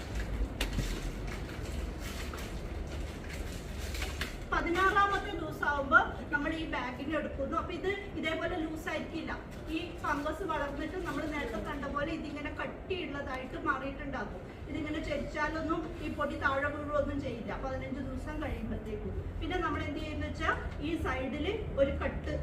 16ാമത്തെ ദിവസം ആവുമ്പോൾ നമ്മൾ ഈ ബാഗിന് എടുക്കുന്നു. അപ്പൊ ഇത് ഇതേപോലെ ലൂസ് ആയിരിക്കില്ല. ഈ ഫംഗസ് വളർന്നിട്ട് നമ്മൾ നേരത്തെ കണ്ട പോലെ ഇതിങ്ങനെ കട്ടിയുള്ളതായിട്ട് മാറിയിട്ടുണ്ടാകും. ഇതിങ്ങനെ ചരിച്ചാലൊന്നും ഈ പൊടി താഴെ വീഴുകയൊന്നും ചെയ്യില്ല 15 ദിവസം കഴിയുമ്പോഴത്തേക്കും. പിന്നെ നമ്മൾ എന്ത് ചെയ്യുന്ന വെച്ചാൽ ഈ സൈഡിൽ ഒരു കട്ട്,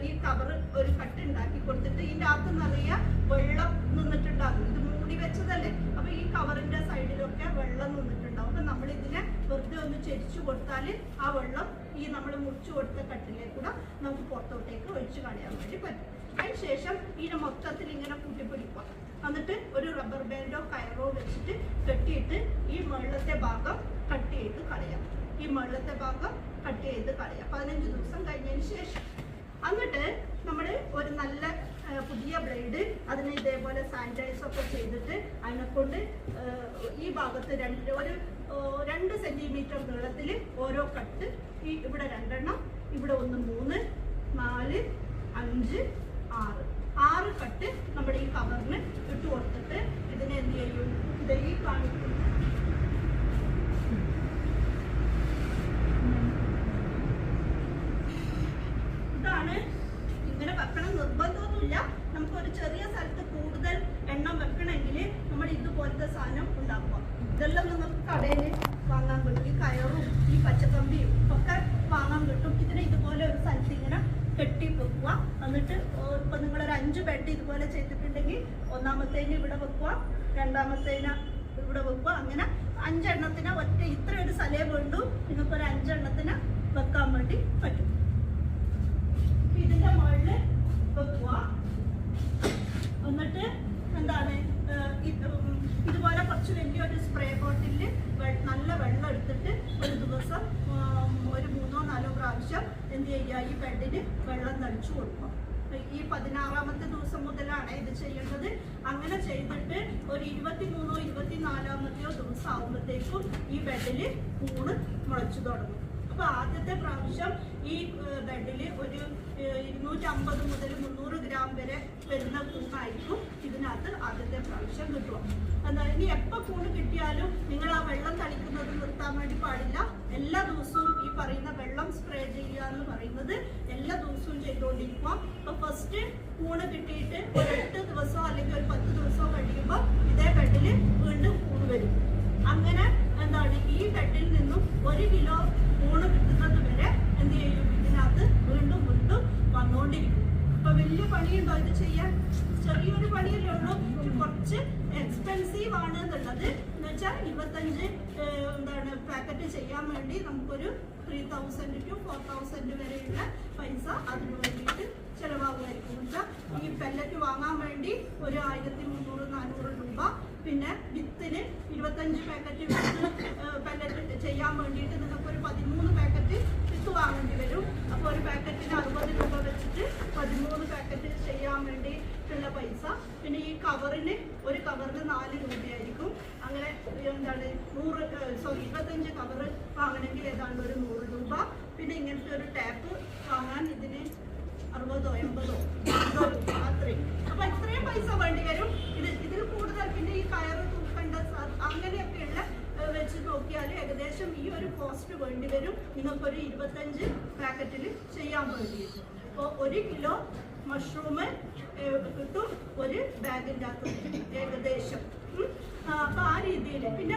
ഈ കവർ ഒരു കട്ട് ഉണ്ടാക്കി കൊടുത്തിട്ട് ഇതിൻ്റെ അകത്ത് നിറയെ വെള്ളം നിന്നിട്ടുണ്ടാകും. ഇത് മൂടി വെച്ചതല്ലേ, അപ്പൊ ഈ കവറിന്റെ സൈഡിലൊക്കെ വെള്ളം നിന്നിട്ടുണ്ടാവും. അപ്പൊ നമ്മൾ ഇതിനെ വെറുതെ ഒന്ന് ചെരിച്ചു കൊടുത്താൽ ആ വെള്ളം ഈ നമ്മൾ മുറിച്ചു കൊടുത്ത കട്ടിലേക്കൂടെ നമുക്ക് പുറത്തോട്ടേക്ക് ഒഴിച്ചു കളയാൻ വേണ്ടി പറ്റും. അതിനുശേഷം ഇതിനെ മൊത്തത്തിൽ ഇങ്ങനെ കൂട്ടിപ്പിടിക്കുക. എന്നിട്ട് ഒരു റബ്ബർ ബാൻഡോ കയറോ വെച്ചിട്ട് കെട്ടിയിട്ട് ഈ മുകളിലത്തെ ഭാഗം കട്ട് ചെയ്ത് കളയാം. ഈ മുകളിലത്തെ ഭാഗം കട്ട് ചെയ്ത് കളയാം 15 ദിവസം കഴിഞ്ഞതിന് ശേഷം. എന്നിട്ട് നമ്മൾ ഒരു നല്ല പുതിയ ബ്ലേഡ് അതിന് ഇതേപോലെ സാനിറ്റൈസ് ഒക്കെ ചെയ്തിട്ട് അതിനെക്കൊണ്ട് ഈ ഭാഗത്ത് 2 സെന്റിമീറ്റർ നീളത്തിൽ ഓരോ കട്ട്, ഈ ഇവിടെ 2 എണ്ണം, ഇവിടെ 1, 3, 4, 5, 6 കട്ട് നമ്മുടെ ഈ കവറിന് ഇട്ട് കൊടുത്തിട്ട് ഇതിനെ എന്ത് ചെയ്യും, ഇത് ഈ കാണിക്കും ഇതാണ്. ഇങ്ങനെ വെക്കണം നിർബന്ധമൊന്നുമില്ല. നമുക്കൊരു ചെറിയ സ്ഥലത്ത് കൂടുതൽ എണ്ണം വെക്കണമെങ്കിൽ നമ്മൾ ഇതുപോലത്തെ സാധനം ഉണ്ടാക്കുക. ഇതെല്ലാം നിങ്ങൾക്ക് കടയിൽ വാങ്ങാൻ കിട്ടും. ഈ കയറും ഈ പച്ചക്കമ്പിയും ഒക്കെ വാങ്ങാൻ കിട്ടും. ഇതിനെ ഇതുപോലെ ഒരു സ്ഥലത്ത് ഇങ്ങനെ കെട്ടി വെക്കുക. എന്നിട്ട് ഇപ്പൊ നിങ്ങളൊരു 5 ബെഡ് ഇതുപോലെ ചെയ്തിട്ടുണ്ടെങ്കിൽ 1ാമത്തേന് ഇവിടെ വെക്കുക, 2ാമത്തേന് ഇവിടെ വെക്കുക. അങ്ങനെ 5 എണ്ണത്തിന് ഒറ്റ ഇത്ര ഒരു സ്ഥലേ വേണ്ടു. നിങ്ങൾക്കൊരു 5 എണ്ണത്തിന് വെക്കാൻ വേണ്ടി പറ്റും. ഇതിന്റെ മുകളിൽ വെക്കുക. എന്നിട്ട് എന്താണ്, ഇതുപോലെ കുറച്ച് വലിയൊരു സ്പ്രേ ബോട്ടിലിൽ നല്ല വെള്ളം എടുത്തിട്ട് ഒരു ദിവസം ഒരു 3-4 പ്രാവശ്യം എന്ത് ചെയ്യുക, ഈ ബെഡിന് വെള്ളം തളിച്ചു കൊടുക്കുക. ഈ 16ാമത്തെ ദിവസം മുതലാണ് ഇത് ചെയ്യേണ്ടത്. അങ്ങനെ ചെയ്തിട്ട് ഒരു 23-ഓ 24ാമത്തെയോ ദിവസം ആകുമ്പോഴത്തേക്കും ഈ ബെഡിൽ കൂണ് മുളച്ചു തുടങ്ങും. അപ്പൊ ആദ്യത്തെ പ്രാവശ്യം ഈ ബെഡിൽ ഒരു 250 മുതൽ 300 ഗ്രാം വരെ വരുന്ന കൂണായിരിക്കും ഇതിനകത്ത് ആദ്യത്തെ പ്രാവശ്യം കിട്ടുക. എന്താ, ഇനി എപ്പോൾ കൂണ് കിട്ടിയാലും നിങ്ങൾ ആ വെള്ളം തളിക്കുന്നത് നിർത്താൻ വേണ്ടി പാടില്ല. എല്ലാ ദിവസവും ഈ പറയുന്ന വെള്ളം സ്പ്രേ ചെയ്യുക എന്ന് പറയുന്നത് എല്ലാ ദിവസവും ചെയ്തുകൊണ്ടിരിക്കുക. അപ്പൊ ഫസ്റ്റ് കൂണ് കിട്ടിയിട്ട് ഒരു 8 ദിവസമോ അല്ലെങ്കിൽ ഒരു 10 ദിവസമോ കഴിയുമ്പോൾ ഇതേ ബെഡിൽ വീണ്ടും കൂണ് വരും. അങ്ങനെ എന്താണ്, ഈ ബെഡിൽ നിന്നും 1 കിലോ കൂണ് കിട്ടുന്നത് വരെ എന്ത് ചെയ്യും, ഇതിനകത്ത് വീണ്ടും വീണ്ടും വന്നുകൊണ്ടിരിക്കും. അപ്പൊ വലിയ പണിയുണ്ടോ ഇത് ചെയ്യാൻ? ചെറിയൊരു പണിയല്ലേ ഉള്ളൂ. കുറച്ച് എക്സ്പെൻസീവ് ആണ് എന്നുള്ളത് എന്ന് വെച്ചാൽ 25 എന്താണ് പാക്കറ്റ് ചെയ്യാൻ വേണ്ടി നമുക്കൊരു 3000 to 4000 വരെയുള്ള പൈസ അതിനു വേണ്ടിയിട്ട് ചിലവാകുമായിരിക്കും. ഈ പെല്ലറ്റ് വാങ്ങാൻ വേണ്ടി ഒരു 1300-400 രൂപ. പിന്നെ വിത്തിന് 25 പാക്കറ്റ് വിത്ത് പെല്ലറ്റ് ചെയ്യാൻ വേണ്ടിയിട്ട് നിങ്ങൾക്കൊരു 13 പാക്കറ്റ് വിത്ത് വാങ്ങേണ്ടി വരും. അപ്പോൾ ഒരു പാക്കറ്റിന് 60 രൂപ വെച്ചിട്ട് 13 പാക്കറ്റ് ചെയ്യാൻ വേണ്ടിയിട്ടുള്ള പൈസ. പിന്നെ ഈ കവറിന് ഒരു കവറിന് 4 രൂപയായിരിക്കും. അങ്ങനെ എന്താണ് 25 കവർ വാങ്ങണമെങ്കിൽ ഏതാണ്ട് ഒരു 100 രൂപ. പിന്നെ ഇങ്ങനത്തെ ഒരു ടാപ്പ് വാങ്ങാൻ ഇതിന് 60-ഓ 80-ഓ അത്രയും. അപ്പൊ ഇത്രയും പൈസ വേണ്ടി വരും. ഇതിൽ കൂടുതൽ പിന്നെ ഈ കയറ് തൂക്കേണ്ട അങ്ങനെയൊക്കെയുള്ള വെച്ച് നോക്കിയാൽ ഏകദേശം ഈ ഒരു കോസ്റ്റ് വേണ്ടി വരും നിങ്ങൾക്കൊരു 25 പാക്കറ്റിൽ ചെയ്യാൻ വേണ്ടിയിട്ട്. അപ്പോൾ 1 കിലോ മഷ്റൂം കിട്ടും ഒരു ബാഗിൻ്റെ അകത്ത് ഏകദേശം. അപ്പൊ ആ രീതിയിൽ പിന്നെ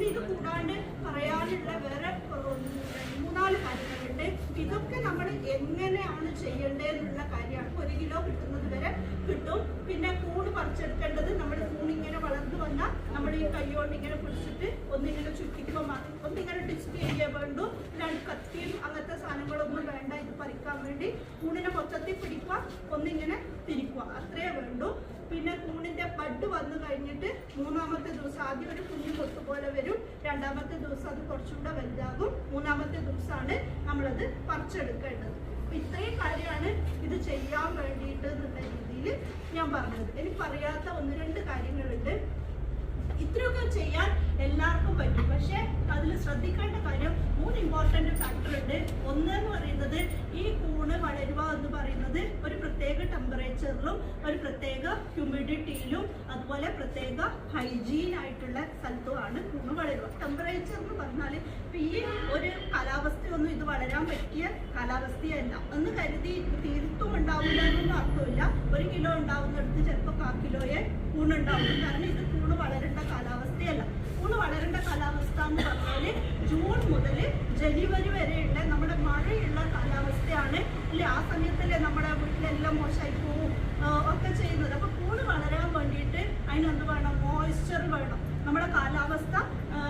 ഇത് കൂടാണ്ട് പറയാനുള്ള വേറെ 3-4 കാര്യങ്ങളുണ്ട്. ഇതൊക്കെ നമ്മൾ എങ്ങനെയാണ് ചെയ്യേണ്ടതെന്നുള്ള കാര്യമാണ്. 1 കിലോ കിട്ടുന്നത് വരെ കിട്ടും. പിന്നെ കൂണ് പറിച്ചെടുക്കേണ്ടത് നമ്മൾ കൂണിങ്ങനെ വളർന്നു വന്നാൽ നമ്മൾ ഈ കൈകൊണ്ട് ഇങ്ങനെ പിടിച്ചിട്ട് ഒന്നിങ്ങനെ ചുറ്റിക്കുമ്പോൾ ഒന്നിങ്ങനെ ഡിസ്പ്ലേ ചെയ്യാൻ വേണ്ടു. രണ്ട് കത്തിയും അങ്ങനത്തെ സാധനങ്ങളൊന്നും വേണ്ട. ഇത് പറിക്കാൻ വേണ്ടി കൂണിനെ മൊത്തത്തിൽ പിടിക്കുക, ഒന്നിങ്ങനെ തിരിക്കുക, അത്രയേ വേണ്ടു. പിന്നെ കൂണിന്റെ ബഡ് വന്നു കഴിഞ്ഞിട്ട് 3-ാമത്തെ ദിവസം ആദ്യം ഒരു കുഞ്ഞു കൊത്തു പോലെ വരും. 2-ാമത്തെ ദിവസം അത് കുറച്ചുകൂടെ വലുതാകും. 3-ാമത്തെ ദിവസമാണ് നമ്മളത് പറിച്ചെടുക്കേണ്ടത്. അപ്പൊ ഇത്രയും കാര്യമാണ് ഇത് ചെയ്യാൻ വേണ്ടിയിട്ട് എന്നുള്ള രീതിയിൽ ഞാൻ പറഞ്ഞത്. എനിക്ക് പറയാത്ത 1-2 കാര്യങ്ങളുണ്ട്. ഇത്രയൊക്കെ ചെയ്യാൻ എല്ലാവർക്കും പറ്റും. പക്ഷെ അതിൽ ശ്രദ്ധിക്കേണ്ട കാര്യം 3 ഇമ്പോർട്ടൻ്റ് ഫാക്ടർ ഉണ്ട്. ഒന്നെന്ന് പറയുന്നത് ഈ കൂണ് വളരുക എന്ന് പറയുന്നത് ഒരു പ്രത്യേക ടെമ്പറേച്ചറിലും ഒരു പ്രത്യേക ഹ്യൂമിഡിറ്റിയിലും അതുപോലെ പ്രത്യേക ഹൈജീൻ ആയിട്ടുള്ള സ്ഥലത്തുമാണ് കൂണ് വളരുക. ടെമ്പറേച്ചർ എന്ന് പറഞ്ഞാൽ ഇപ്പം ഈ ഒരു കാലാവസ്ഥയൊന്നും ഇത് വളരാൻ പറ്റിയ കാലാവസ്ഥയല്ല എന്ന് കരുതി തീർത്തും ഉണ്ടാവില്ല എന്നൊന്നും അർത്ഥമില്ല. 1 കിലോ ഉണ്ടാവുന്നിടത്ത് ചിലപ്പോൾ 1/4 കിലോയെ കൂണുണ്ടാവും. കാരണം ഇത് കൂണ് വളരേണ്ട കാലാവസ്ഥയല്ല. കൂണ് വളരേണ്ട കാലാവസ്ഥ എന്ന് പറഞ്ഞാൽ ജൂൺ മുതൽ ജനുവരി വരെയുള്ള നമ്മുടെ മഴയുള്ള കാലാവസ്ഥയാണ് അല്ലെ. ആ സമയത്തല്ലേ നമ്മുടെ വീട്ടിലെല്ലാം മോശമായി പോവും ഒക്കെ ചെയ്യുന്നത്. അപ്പൊ കൂണ് വളരാൻ വേണ്ടിയിട്ട് അതിനെന്ത് വേണം? മോയ്സ്ചർ വേണം. നമ്മുടെ കാലാവസ്ഥ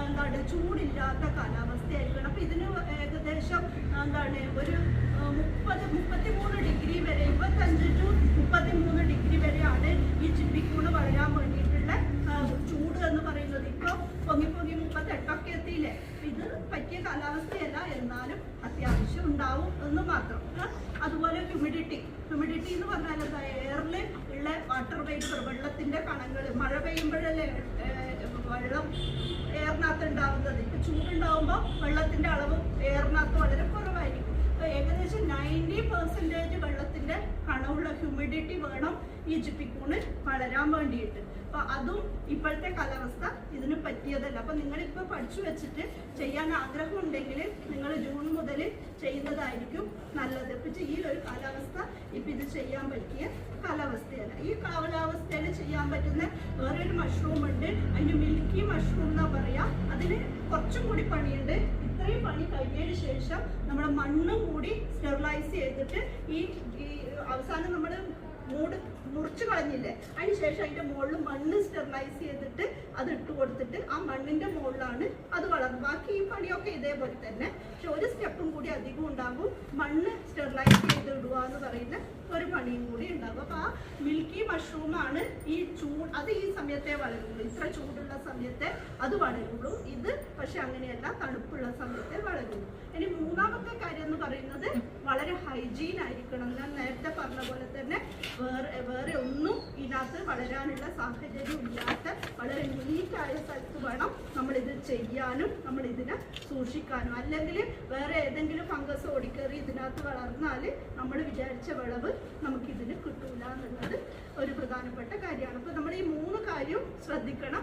എന്താണ്? ചൂടില്ലാത്ത കാലാവസ്ഥയായിരിക്കണം. അപ്പൊ ഇതിന് ഏകദേശം എന്താണ് ഒരു 30-33 ഡിഗ്രി വരെ, 25 to 33 ഡിഗ്രി വരെയാണ് ഈ ചിപ്പിക്കൂണ് വളരാൻ വേണ്ടിയിട്ടുള്ള ചൂട് എന്ന് പറയുന്നത്. ഇപ്പൊ പൊങ്ങി 38 എത്തിയില്ലേ. ഇത് പറ്റിയ കാലാവസ്ഥയല്ല, എന്നാലും അത്യാവശ്യം ഉണ്ടാവും എന്ന് മാത്രം. അതുപോലെ ഹ്യൂമിഡിറ്റി എന്ന് പറഞ്ഞാൽ എന്താ? എയറിൽ ഉള്ള വാട്ടർ വേപ്പർ, വെള്ളത്തിന്റെ കണങ്ങൾ, മഴ പെയ്യുമ്പോഴല്ലേ വെള്ളം എയറിനകത്ത് ഉണ്ടാവുന്നത്. ഇപ്പൊ ചൂടുണ്ടാവുമ്പോൾ വെള്ളത്തിന്റെ അളവ് എയറിനകത്ത് വളരെ കുറവായിരിക്കും. ഏകദേശം 90% വെള്ളത്തിന്റെ കണമുള്ള ഹ്യൂമിഡിറ്റി വേണം ഈ ചിപ്പിക്കൂണ് വളരാൻ വേണ്ടിയിട്ട്. അപ്പൊ അതും ഇപ്പോഴത്തെ കാലാവസ്ഥ ഇതിന് പറ്റിയതല്ല. അപ്പൊ നിങ്ങളിപ്പോൾ പഠിച്ചു വെച്ചിട്ട് ചെയ്യാൻ ആഗ്രഹമുണ്ടെങ്കിൽ നിങ്ങൾ ജൂൺ മുതൽ ചെയ്യുന്നതായിരിക്കും നല്ലത്. ഇപ്പൊ ഈ ഒരു കാലാവസ്ഥ ഇപ്പൊ ഇത് ചെയ്യാൻ പറ്റിയ കാലാവസ്ഥയല്ല. ഈ കാലാവസ്ഥയിൽ ചെയ്യാൻ പറ്റുന്ന വേറൊരു മഷ്റൂം ഉണ്ട്. അതിന് മിൽക്കി മഷ്റൂം എന്നാ പറയാ. അതിന് കുറച്ചും കൂടി പണിയുണ്ട്. ഇത്രയും പണി കഴിഞ്ഞതിന് ശേഷം നമ്മുടെ മണ്ണും കൂടി സ്റ്റെറിലൈസ് ചെയ്തിട്ട് ഈ അവസാനം നമ്മൾ മുറിച്ച് കളഞ്ഞില്ലേ, അതിന് ശേഷം അതിന്റെ മുകളിൽ മണ്ണ് സ്റ്റെറിലൈസ് ചെയ്തിട്ട് അത് ഇട്ട് കൊടുത്തിട്ട് ആ മണ്ണിന്റെ മുകളിലാണ് അത് വളർന്നത്. ബാക്കി ഈ പണിയൊക്കെ ഇതേപോലെ തന്നെ. പക്ഷെ ഒരു സ്റ്റെപ്പും കൂടി അധികം ഉണ്ടാകും. മണ്ണ് സ്റ്റെറിലൈസ് ചെയ്ത് ഇടുക എന്ന് പറയുന്ന ഒരു പണിയും കൂടി ഉണ്ടാകും. അപ്പൊ ആ മിൽക്കി മഷ്റൂമാണ് ഈ അത് ഈ സമയത്തെ വളരുള്ളൂ. ഇത്ര ചൂടുള്ള സമയത്തെ അത് വളരുള്ളൂ. ഇത് പക്ഷെ അങ്ങനെയല്ല, തണുപ്പുള്ള സമയത്തെ വളരുള്ളൂ. ഇനി 3-ാമത്തെ കാര്യം എന്ന് പറയുന്നത് വളരെ ഹൈജീൻ ആയിരിക്കണം. ഞാൻ നേരത്തെ പറഞ്ഞ പോലെ തന്നെ വേറെ ഒന്നും ഇതിനകത്ത് വളരാനുള്ള സാഹചര്യം ഇല്ലാത്ത വളരെ നീറ്റായ സ്ഥലത്ത് വേണം നമ്മളിത് ചെയ്യാനും നമ്മളിതിനെ സൂക്ഷിക്കാനും. അല്ലെങ്കിൽ വേറെ ഏതെങ്കിലും ഫംഗസ് ഓടിക്കറി ഇതിനകത്ത് വളർന്നാൽ നമ്മൾ വിചാരിച്ച വിളവ് നമുക്കിതിന് കിട്ടൂല എന്നുള്ളത് ഒരു പ്രധാനപ്പെട്ട കാര്യമാണ്. അപ്പോൾ നമ്മൾ ഈ 3 കാര്യം ശ്രദ്ധിക്കണം.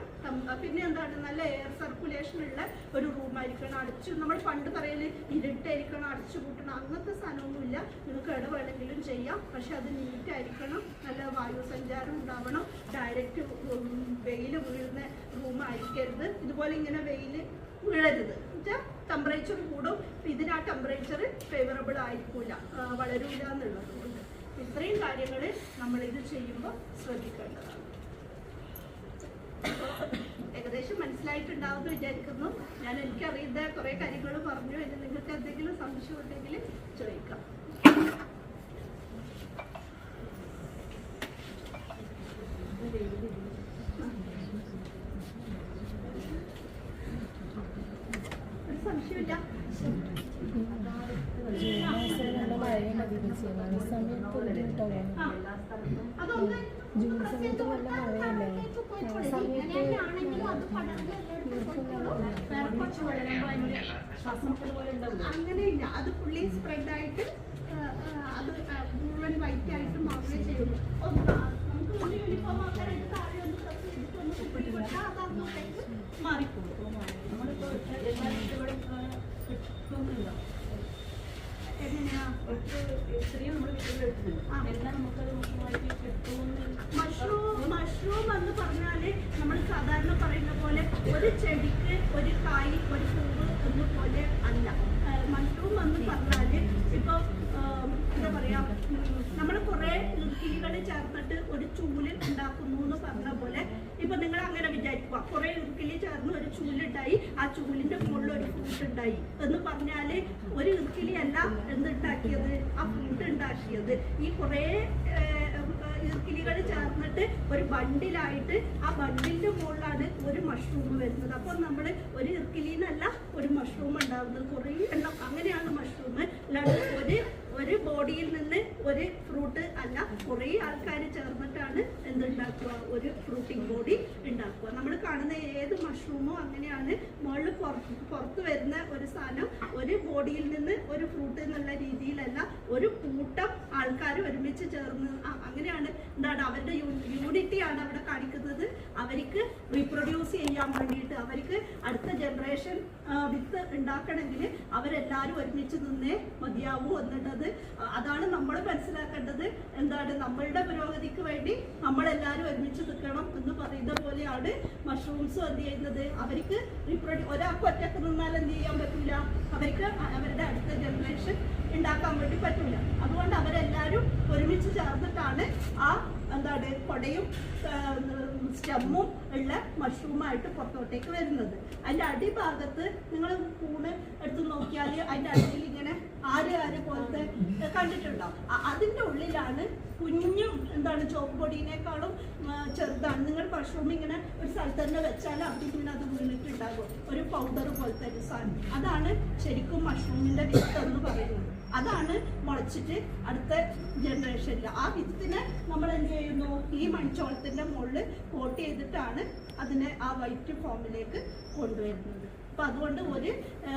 പിന്നെ എന്താണ്? നല്ല എയർ സർക്കുലേഷൻ ഉള്ള ഒരു റൂമായിരിക്കണം. നമ്മൾ പണ്ട് പറയല് ഇരുട്ടായിരിക്കണം, അടച്ചു പൂട്ടണം, അങ്ങനത്തെ സാധനമൊന്നുമില്ല. നിങ്ങൾക്ക് എവിടെ വേണമെങ്കിലും ചെയ്യാം. പക്ഷെ അത് നീറ്റായിരിക്കണം, നല്ല വായു സഞ്ചാരം ഉണ്ടാവണം. ഡയറക്റ്റ് വെയിൽ വീഴുന്ന റൂമായിരിക്കരുത്. ഇതുപോലെ ഇങ്ങനെ വെയിൽ വീഴരുത്. ടെമ്പറേച്ചർ കൂടും. ഇതിന് ആ ടെമ്പറേച്ചർ ഫേവറബിൾ ആയിരിക്കില്ല, വളരൂല എന്നുള്ളത് കൊണ്ട് ഇത്രയും കാര്യങ്ങൾ നമ്മളിത് ചെയ്യുമ്പോൾ ശ്രദ്ധിക്കേണ്ടതാണ്. ഏകദേശം മനസ്സിലായിട്ടുണ്ടാവുമെന്ന് വിചാരിക്കുന്നു. ഞാൻ എനിക്കറിയുന്ന കുറേ കാര്യങ്ങൾ പറഞ്ഞു. ഇനി നിങ്ങൾക്ക് എന്തെങ്കിലും സംശയം ഉണ്ടെങ്കിൽ ചോദിക്കാം. സംശയമില്ല. അതൊന്ന് അങ്ങനെയില്ല. അത് ഫുള്ളി സ്പ്രെഡ് ആയിട്ട് അത് മുഴുവൻ വൈറ്റ് ആയിട്ട് മാത്രമേ ചെയ്യുള്ളൂ. നമുക്ക് ഒരു യൂണിഫോം ആക്കാനായിട്ട് താഴെ ഒന്ന് പ്രസ് ചെയ്തിട്ട് ഒന്ന് കുപ്പിയിൽ കൊടുത്താൽ അത് അങ്ങോട്ടേക്ക് മാറിപ്പോകും. നമ്മളിപ്പോൾ ഇവിടെ എങ്ങനെയാ ഇത്രയും നമ്മൾ വീട്ടിലെടുക്കുന്നത് എല്ലാം നമുക്കത് മൊത്തമായിട്ട് കിട്ടുമെന്ന്. മഷ്റൂം എന്ന് പറഞ്ഞാല് നമ്മൾ സാധാരണ പറയുന്ന പോലെ ഒരു ചെടിക്ക് ഒരു കായ് ഒരു പൂവ് എന്ന പോലെ അല്ല. മഷ്റൂം എന്ന് പറഞ്ഞാല് ഇപ്പൊ എന്താ പറയാ, നമ്മൾ കുറെ ഇർക്കിലികൾ ചേർന്നിട്ട് ഒരു ചൂല് ഉണ്ടാക്കുന്നു എന്ന് പറഞ്ഞ പോലെ ഇപ്പൊ നിങ്ങൾ അങ്ങനെ വിചാരിക്കുക, കുറെ ഇർക്കിലി ചേർന്ന് ഒരു ചൂലുണ്ടായി, ആ ചൂലിന്റെ മുകളിൽ ഒരു ഫ്രൂട്ട് ഉണ്ടായി എന്ന് പറഞ്ഞാല് ഒരു ഇർക്കിലി അല്ല എന്തുണ്ടാക്കിയത്, ആ ഫ്രൂട്ട് ഉണ്ടാക്കിയത്. ഈ കുറെ ഇർക്കിലികൾ ചേർന്നിട്ട് ഒരു ബണ്ടിലായിട്ട് ആ ബണ്ടിന്റെ മുകളിലാണ് ഒരു മഷ്റൂം വരുന്നത്. അപ്പൊ നമ്മൾ ഒരു ഇർക്കിലിന്നല്ല ഒരു മഷ്റൂം ഉണ്ടാവുന്നത്, കുറേ എണ്ണം. അങ്ങനെയാണ് മഷ്റൂം. അല്ലാണ്ട് ഒരു ബോഡിയിൽ നിന്ന് ഒരു ഫ്രൂട്ട് അല്ല, കുറേ ആൾക്കാർ ചേർന്നിട്ടാണ് എന്തുണ്ടാക്കുക, ഒരു ഫ്രൂട്ടിംഗ് ബോഡി ഉണ്ടാക്കുക. നമ്മൾ കാണുന്ന ഏത് മഷ്റൂമും അങ്ങനെയാണ്. മുകളിൽ പുറത്ത് വരുന്ന ഒരു സാധനം ഒരു ബോഡിയിൽ നിന്ന് ഒരു ഫ്രൂട്ട് എന്നുള്ള രീതിയിലല്ല, ഒരു കൂട്ടം ആൾക്കാർ ഒരുമിച്ച് ചേർന്ന് അങ്ങനെയാണ്. എന്താണ് അവരുടെ യൂണിറ്റിയാണ് അവിടെ കാണിക്കുന്നത്. അവർക്ക് റീപ്രൊഡ്യൂസ് ചെയ്യാൻ വേണ്ടിയിട്ട്, അവർക്ക് അടുത്ത ജനറേഷൻ വിത്ത് ഉണ്ടാക്കണമെങ്കിൽ അവരെല്ലാവരും ഒരുമിച്ച് നിന്നേ മതിയാവൂ എന്നുള്ളത്. അതാണ് നമ്മൾ മനസ്സിലാക്കേണ്ടത്. എന്താണ് നമ്മളുടെ പുരോഗതിക്ക് വേണ്ടി നമ്മളെല്ലാവരും ഒരുമിച്ച് നിൽക്കണം എന്ന് പറയുന്ന പോലെയാണ് മഷ്റൂംസും എന്ത് ചെയ്യുന്നത്. അവർക്ക് ഒരാൾക്ക് ഒറ്റക്ക് നിന്നാൽ എന്ത് ചെയ്യാൻ പറ്റില്ല, അവർക്ക് അവരുടെ അടുത്ത ജനറേഷൻ ഉണ്ടാക്കാൻ വേണ്ടി പറ്റില്ല. അതുകൊണ്ട് അവരെല്ലാവരും ഒരുമിച്ച് ചേർന്നിട്ടാണ് ആ എന്താണ് കൊടയും സ്റ്റെമ്മും ഉള്ള മഷ്റൂമായിട്ട് പുറത്തോട്ടേക്ക് വരുന്നത്. അതിൻ്റെ അടിഭാഗത്ത് നിങ്ങൾ കൂണ് എടുത്ത് നോക്കിയാൽ അതിൻ്റെ അടിയിൽ ഇങ്ങനെ ആര് പോലത്തെ കണ്ടിട്ടുണ്ടാവും. അതിൻ്റെ ഉള്ളിലാണ് കുഞ്ഞും എന്താണ് ചോപ്പ് പൊടിയിനേക്കാളും ചെറുതാണ്. നിങ്ങൾ മഷ്റൂം ഇങ്ങനെ ഒരു സ്ഥലത്ത് തന്നെ വെച്ചാൽ അവിടെ ഇങ്ങനെ അത് വീണിട്ടുണ്ടാകും, ഒരു പൗഡർ പോലത്തെ ഒരു സാധനം. അതാണ് ശരിക്കും മഷ്റൂമിൻ്റെ വിത്ത് എന്ന് പറയുന്നത്. അതാണ് മുളച്ചിട്ട് അടുത്ത ജനറേഷനിൽ ആ വിത്തിനെ നമ്മൾ എന്ത് ചെയ്യുന്നു, ഈ മൺചോളത്തിൻ്റെ മുകളിൽ കോട്ട് ചെയ്തിട്ടാണ് അതിനെ ആ വൈറ്റ് ഫോമിലേക്ക് കൊണ്ടുവരുന്നത്. അപ്പം അതുകൊണ്ട് ഒരു